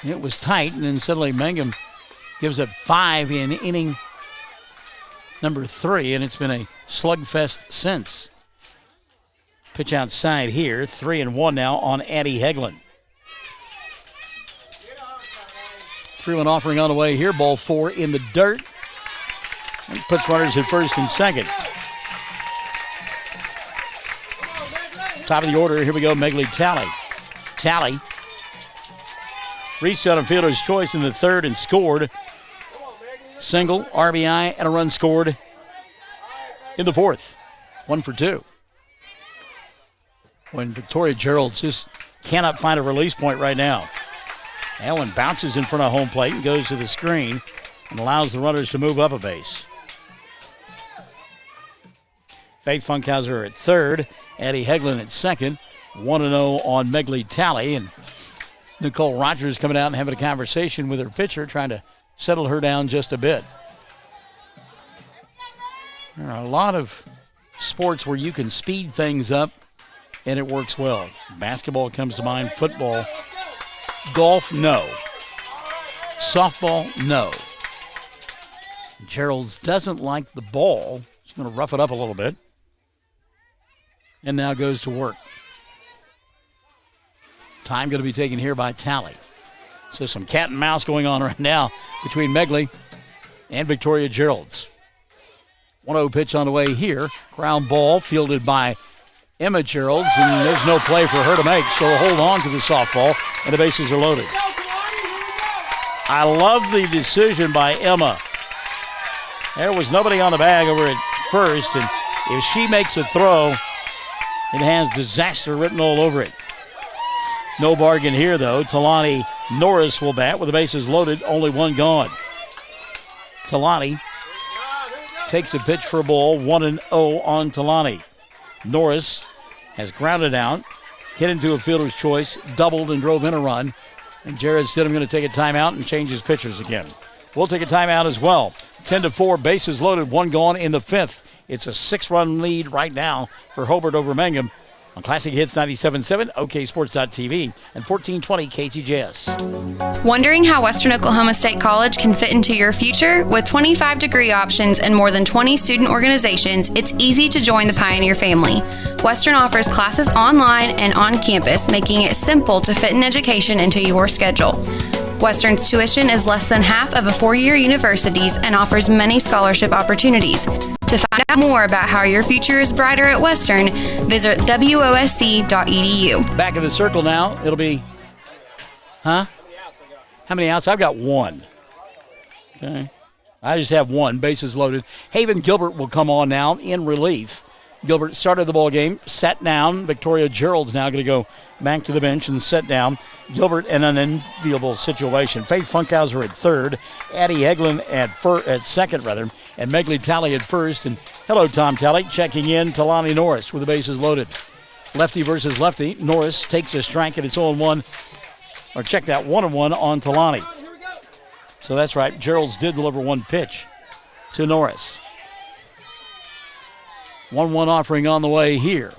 it was tight, and then suddenly Mangum gives up 5 in inning number 3, and it's been a slugfest since. Pitch outside here, 3-1 now on Addie Hegland. 3-1 offering on the way here, ball 4 in the dirt. And puts runners at first and second. Top of the order, here we go, Megley Talley. Talley reached out of fielder's choice in the third and scored. Single, RBI, and a run scored in the fourth. 1 for 2. When Victoria Gerald just cannot find a release point right now. That one bounces in front of home plate and goes to the screen and allows the runners to move up a base. Faith Funkhauser at third, Addie Hegland at second, 1-0 on Megley Talley, and Nicole Rogers coming out and having a conversation with her pitcher, trying to settle her down just a bit. There are a lot of sports where you can speed things up and it works well. Basketball comes to mind, football. Golf, no. Softball, no. Gerald's doesn't like the ball. He's going to rough it up a little bit. And now goes to work. Time going to be taken here by Tally. So some cat and mouse going on right now between Megley and Victoria Gerald's. 1-0 pitch on the way here. Ground ball fielded by Emma Gerald's, and there's no play for her to make. She'll hold on to the softball, and the bases are loaded. I love the decision by Emma. There was nobody on the bag over at first, and if she makes a throw, it has disaster written all over it. No bargain here, though. Talani Norris will bat with the bases loaded, only one gone. Talani takes a pitch for a ball, 1-0 on Talani. Norris has grounded out, hit into a fielder's choice, doubled and drove in a run. And Jared Stidham going to take a timeout and change his pitchers again. We'll take a timeout as well. 10-4, bases loaded, one gone in the fifth. It's a 6-run lead right now for Hobart over Mangum on Classic Hits 97.7, OKSports.tv, and 1420 KTJS. Wondering how Western Oklahoma State College can fit into your future? With 25 degree options and more than 20 student organizations, it's easy to join the Pioneer family. Western offers classes online and on campus, making it simple to fit an education into your schedule. Western's tuition is less than half of a four-year university's and offers many scholarship opportunities. To find out more about how your future is brighter at Western, visit WOSC.edu. Back in the circle now, it'll be, How many outs? I've got one. Okay. I just have one, bases loaded. Haven Gilbert will come on now in relief. Gilbert started the ball game, sat down. Victoria Gerald's now going to go back to the bench and sit down. Gilbert in an enviable situation. Faith Funkhauser at third, Addie Eglin at second, and Megley Talley at first. And hello, Tom Talley, checking in Talani Norris with the bases loaded. Lefty versus lefty. Norris takes a strike, and it's 0-1. Or check that, 1-1 on Talani. So that's right, Gerald's did deliver one pitch to Norris. 1-1 offering on the way here.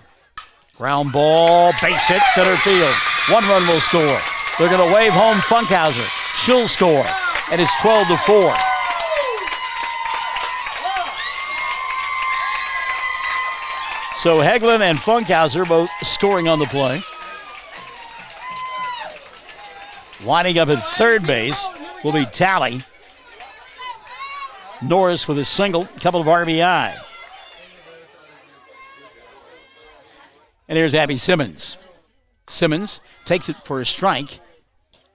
Ground ball, base hit, center field. 1 run will score. They're going to wave home Funkhauser. She'll score, and it's 12-4. So Heglin and Funkhauser both scoring on the play. Lining up at third base will be Talley. Norris with a single, couple of RBI. And here's Abby Simmons. Simmons takes it for a strike.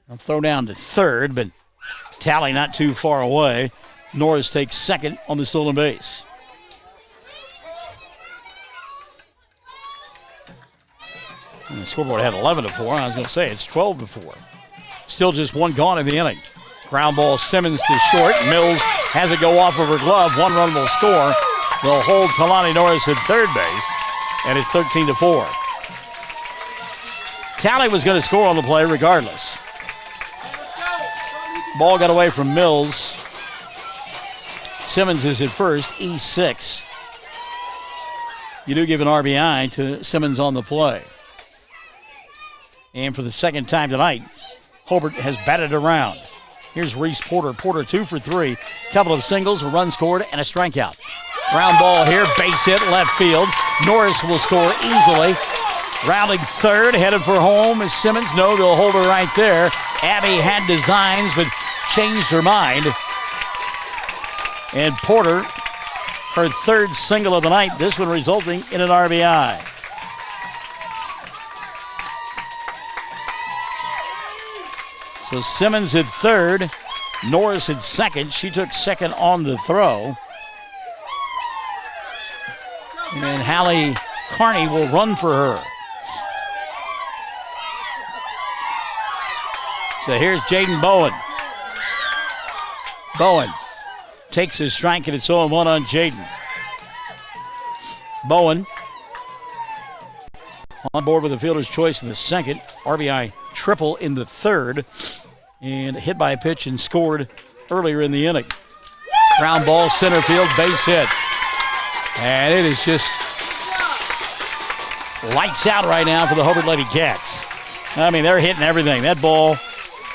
I'll throw down to third, but Talley not too far away. Norris takes second on the stolen base. And the scoreboard had 11-4. I was going to say it's 12-4. Still just one gone in the inning. Ground ball, Simmons to short. Mills has it go off of her glove. 1 run will score. They'll hold Talani Norris at third base. And it's 13-4. Talley was going to score on the play regardless. Ball got away from Mills. Simmons is at first, E6. You do give an RBI to Simmons on the play. And for the second time tonight, Hobart has batted around. Here's Reese Porter. Porter 2 for 3. Couple of singles, a run scored, and a strikeout. Ground ball here, base hit, left field. Norris will score easily. Rounding third, headed for home is Simmons. No, they'll hold her right there. Abby had designs, but changed her mind. And Porter, her third single of the night, this one resulting in an RBI. So Simmons at third, Norris at second. She took second on the throw. And Hallie Carney will run for her. So here's Jaden Bowen. Bowen takes his strike, and it's 0-1 on Jaden. Bowen on board with a fielder's choice in the second. RBI triple in the third. And hit by a pitch and scored earlier in the inning. Ground ball, center field, base hit. And it is just lights out right now for the Hobart Lady Cats. I mean, they're hitting everything. That ball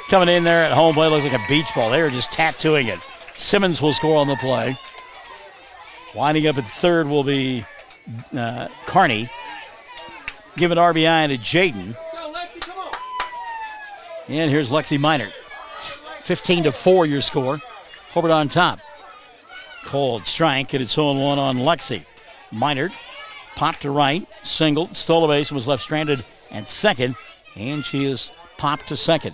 coming in there at home plate looks like a beach ball. They are just tattooing it. Simmons will score on the play. Winding up at third will be Carney. Giving RBI to Jaden. And here's Lexi Minor. 15-4 your score. Hobart on top. Cold strike, and it's 0-1 on Lexi. Minor popped to right, singled, stole a base, and was left stranded at second, and she is popped to second.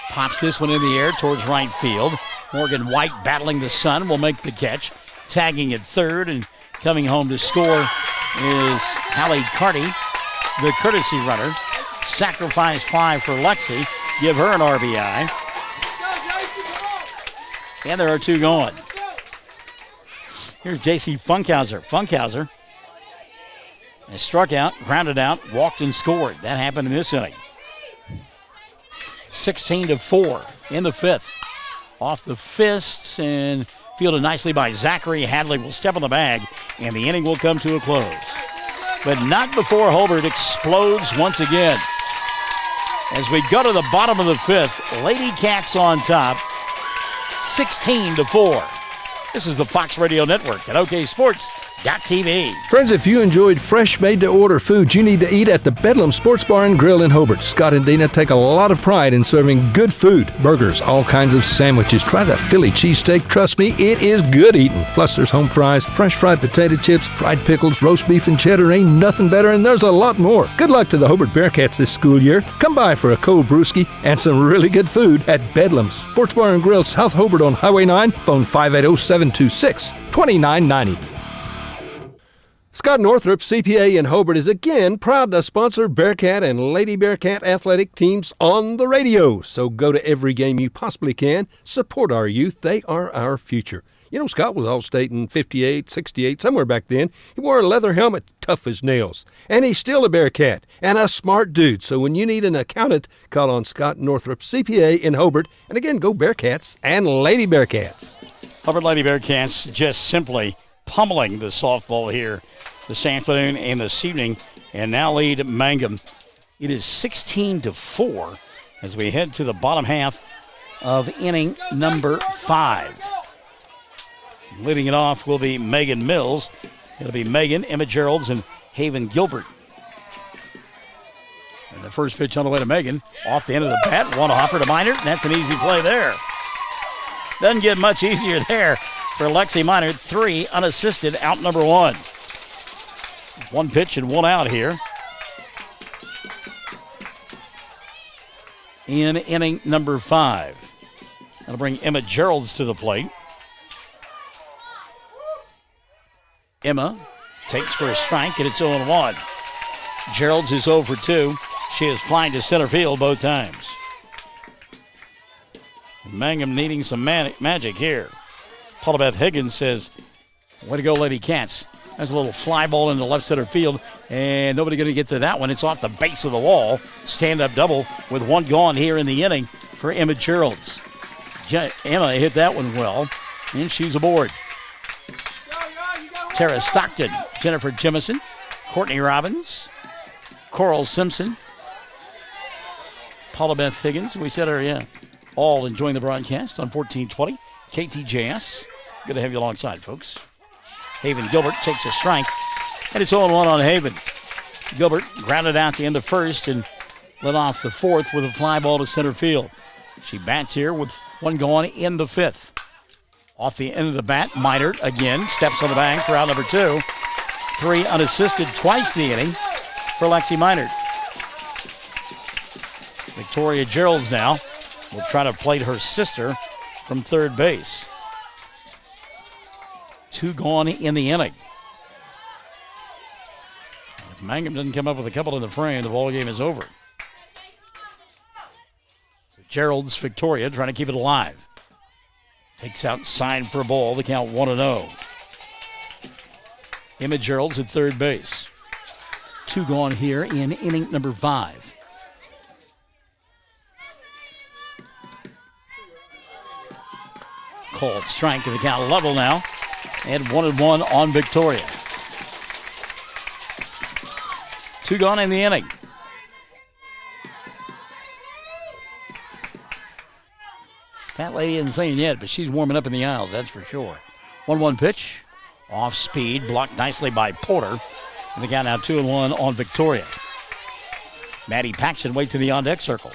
Pops this one in the air towards right field. Morgan White battling the sun will make the catch. Tagging at third and coming home to score is Hallie Carty, the courtesy runner. Sacrifice fly for Lexi. Give her an RBI. And there are two going. Here's J.C. Funkhauser. Funkhauser has struck out, grounded out, walked and scored. That happened in this inning. 16-4 in the fifth. Off the fists and fielded nicely by Zachary. Hadley will step on the bag, and the inning will come to a close. But not before Hobart explodes once again. As we go to the bottom of the fifth, Lady Cats on top, 16-4. This is the Fox Radio Network at OKSports.tv. Friends, if you enjoyed fresh, made-to-order food, you need to eat at the Bedlam Sports Bar and Grill in Hobart. Scott and Dina take a lot of pride in serving good food, burgers, all kinds of sandwiches. Try the Philly cheesesteak. Trust me, it is good eating. Plus, there's home fries, fresh fried potato chips, fried pickles, roast beef and cheddar. Ain't nothing better, and there's a lot more. Good luck to the Hobart Bearcats this school year. Come by for a cold brewski and some really good food at Bedlam Sports Bar and Grill, South Hobart on Highway 9. Phone 580-726-2990. Scott Northrup, CPA in Hobart, is again proud to sponsor Bearcat and Lady Bearcat athletic teams on the radio. So go to every game you possibly can. Support our youth. They are our future. You know, Scott was All-State in 58, 68, somewhere back then. He wore a leather helmet, tough as nails. And he's still a Bearcat and a smart dude. So when you need an accountant, call on Scott Northrup, CPA in Hobart. And again, go Bearcats and Lady Bearcats. Hobart Lady Bearcats just simply pummeling the softball here this afternoon and this evening, and now lead Mangum. It is 16-4 as we head to the bottom half of inning number 5. Leading it off will be Megan Mills. It'll be Megan, Emma Geralds, and Haven Gilbert. And the first pitch on the way to Megan. Off the end of the bat, one hopper to Minor. That's an easy play there. Doesn't get much easier there for Lexi Minor. 3 unassisted, out number 1. One pitch and one out here in inning number 5. That'll bring Emma Geralds to the plate. Emma takes for a strike, and it's 0-1. Geralds is 0 for 2. She is flying to center field both times. Mangum needing some magic here. Paula Beth Higgins says, way to go, Lady Cats. There's a little fly ball into left center field, and nobody going to get to that one. It's off the base of the wall. Stand-up double with one gone here in the inning for Emma Geralds. Emma hit that one well, and she's aboard. Tara Stockton, Jennifer Jemison, Courtney Robbins, Coral Simpson, Paula Beth Higgins. We said her, all enjoying the broadcast on 1420 KTJS. Good to have you alongside, folks. Haven Gilbert takes a strike, and it's 0-1 on Haven. Gilbert grounded out the end of first and led off the fourth with a fly ball to center field. She bats here with one gone in the 5th. Off the end of the bat, Minor again steps on the bag for out number 2. 3 unassisted, twice the inning for Lexi Minor. Victoria Geralds now will try to plate her sister from third base. 2 gone in the inning. If Mangum doesn't come up with a couple in the frame, the ball game is over. So Gerald's Victoria trying to keep it alive. Takes outside for a ball. The count 1-0. Emma Gerald's at third base. 2 gone here in inning number 5. Called strike, and the count level now and 1-1 on Victoria. 2 gone in the inning. That lady isn't saying yet, but she's warming up in the aisles, that's for sure. 1-1 pitch. Off speed, blocked nicely by Porter. And the count now 2-1 on Victoria. Maddie Paxton waits in the on-deck circle.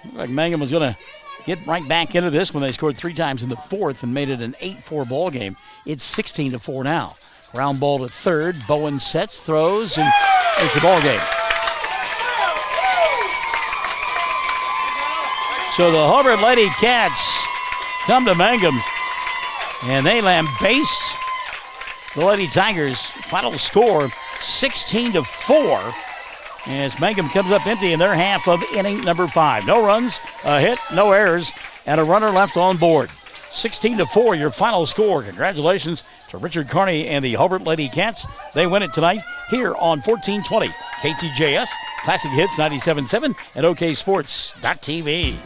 Looked like Mangum was going to get right back into this when they scored 3 times in the 4th and made it an 8-4 ball game. It's 16-4 now. Ground ball to third. Bowen sets, throws, and there's the ball game. So the Hobart Lady Cats come to Mangum, and they lambaste the Lady Tigers. Final score 16-4 as Mangum comes up empty in their half of inning number 5. No runs, a hit, no errors, and a runner left on board. 16-4 your final score. Congratulations to Richard Carney and the Hobart Lady Cats. They win it tonight here on 1420 KTJS, Classic Hits 97.7, and OKSports.tv.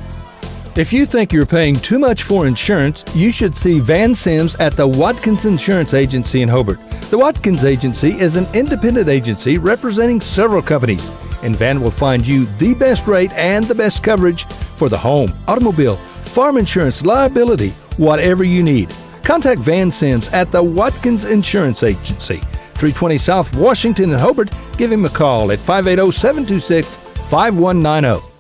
If you think you're paying too much for insurance, you should see Van Sims at the Watkins Insurance Agency in Hobart. The Watkins Agency is an independent agency representing several companies, and Van will find you the best rate and the best coverage for the home, automobile, farm insurance, liability, whatever you need. Contact Van Sims at the Watkins Insurance Agency, 320 South Washington in Hobart. Give him a call at 580-726-5190.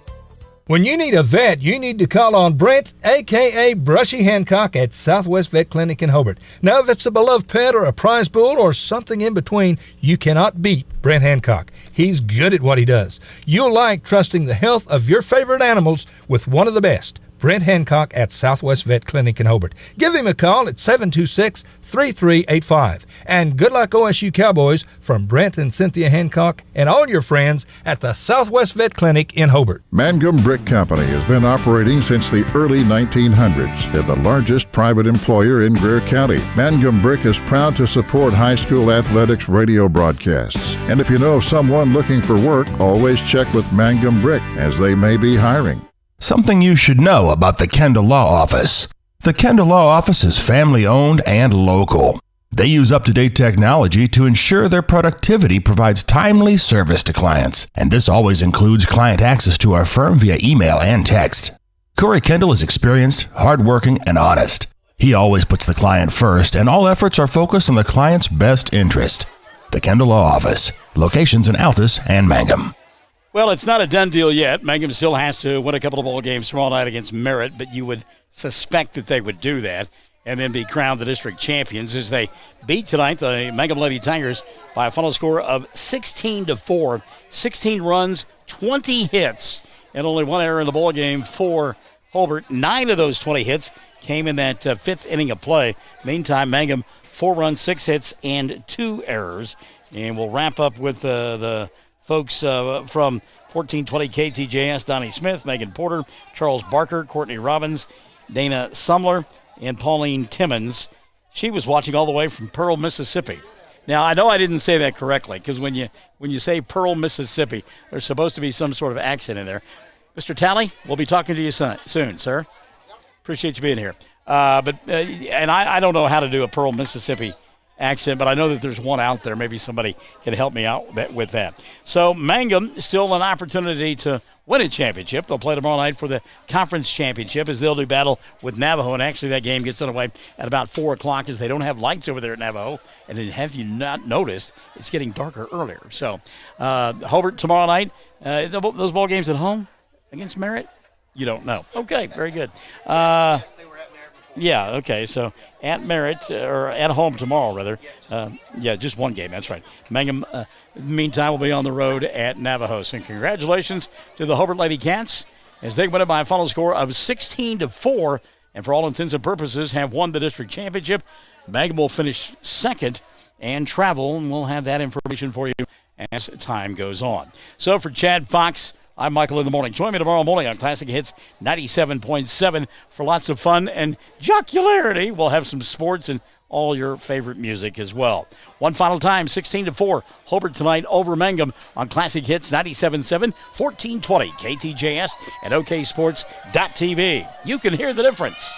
When you need a vet, you need to call on Brent, a.k.a. Brushy Hancock at Southwest Vet Clinic in Hobart. Now, if it's a beloved pet or a prize bull or something in between, you cannot beat Brent Hancock. He's good at what he does. You'll like trusting the health of your favorite animals with one of the best. Brent Hancock at Southwest Vet Clinic in Hobart. Give him a call at 726-3385. And good luck OSU Cowboys from Brent and Cynthia Hancock and all your friends at the Southwest Vet Clinic in Hobart. Mangum Brick Company has been operating since the early 1900s. They're the largest private employer in Greer County. Mangum Brick is proud to support high school athletics radio broadcasts. And if you know of someone looking for work, always check with Mangum Brick, as they may be hiring. Something you should know about the Kendall Law Office. The Kendall Law Office is family-owned and local. They use up-to-date technology to ensure their productivity provides timely service to clients, and this always includes client access to our firm via email and text. Corey Kendall is experienced, hardworking, and honest. He always puts the client first, and all efforts are focused on the client's best interest. The Kendall Law Office, locations in Altus and Mangum. Well, it's not a done deal yet. Mangum still has to win a couple of ball games tomorrow night against Merritt, but you would suspect that they would do that and then be crowned the district champions as they beat tonight the Mangum Lady Tigers by a final score of 16-4. 16 runs, 20 hits, and only 1 error in the ball game for Hobart. 9 of those 20 hits came in that 5th inning of play. Meantime, Mangum 4 runs, 6 hits, and 2 errors. And we'll wrap up with the folks from 1420 KTJS, Donnie Smith, Megan Porter, Charles Barker, Courtney Robbins, Dana Sumler, and Pauline Timmons. She was watching all the way from Pearl, Mississippi. Now, I know I didn't say that correctly, because when you say Pearl, Mississippi, there's supposed to be some sort of accent in there. Mr. Talley, we'll be talking to you soon, sir. Appreciate you being here. And I don't know how to do a Pearl, Mississippi accent, but I know that there's one out there. Maybe somebody can help me out with that. So Mangum still an opportunity to win a championship. They'll play tomorrow night for the conference championship as they'll do battle with Navajo. And actually that game gets underway at about 4 o'clock as they don't have lights over there at Navajo. And then have you not noticed, it's getting darker earlier. So Hobart tomorrow night, those ball games at home against Merritt? You don't know. Okay, very good. Yeah, okay, so at Merritt, or at home tomorrow, rather. Just one game, that's right. Mangum, meantime, will be on the road at Navajo. So congratulations to the Hobart Lady Cats as they win it by a final score of 16-4, and for all intents and purposes have won the district championship. Mangum will finish second and travel, and we'll have that information for you as time goes on. So for Chad Fox, I'm Michael in the morning. Join me tomorrow morning on Classic Hits 97.7 for lots of fun and jocularity. We'll have some sports and all your favorite music as well. One final time, 16-4, Hobart tonight over Mangum on Classic Hits 97.7, 1420 KTJS and OKSports.tv. You can hear the difference.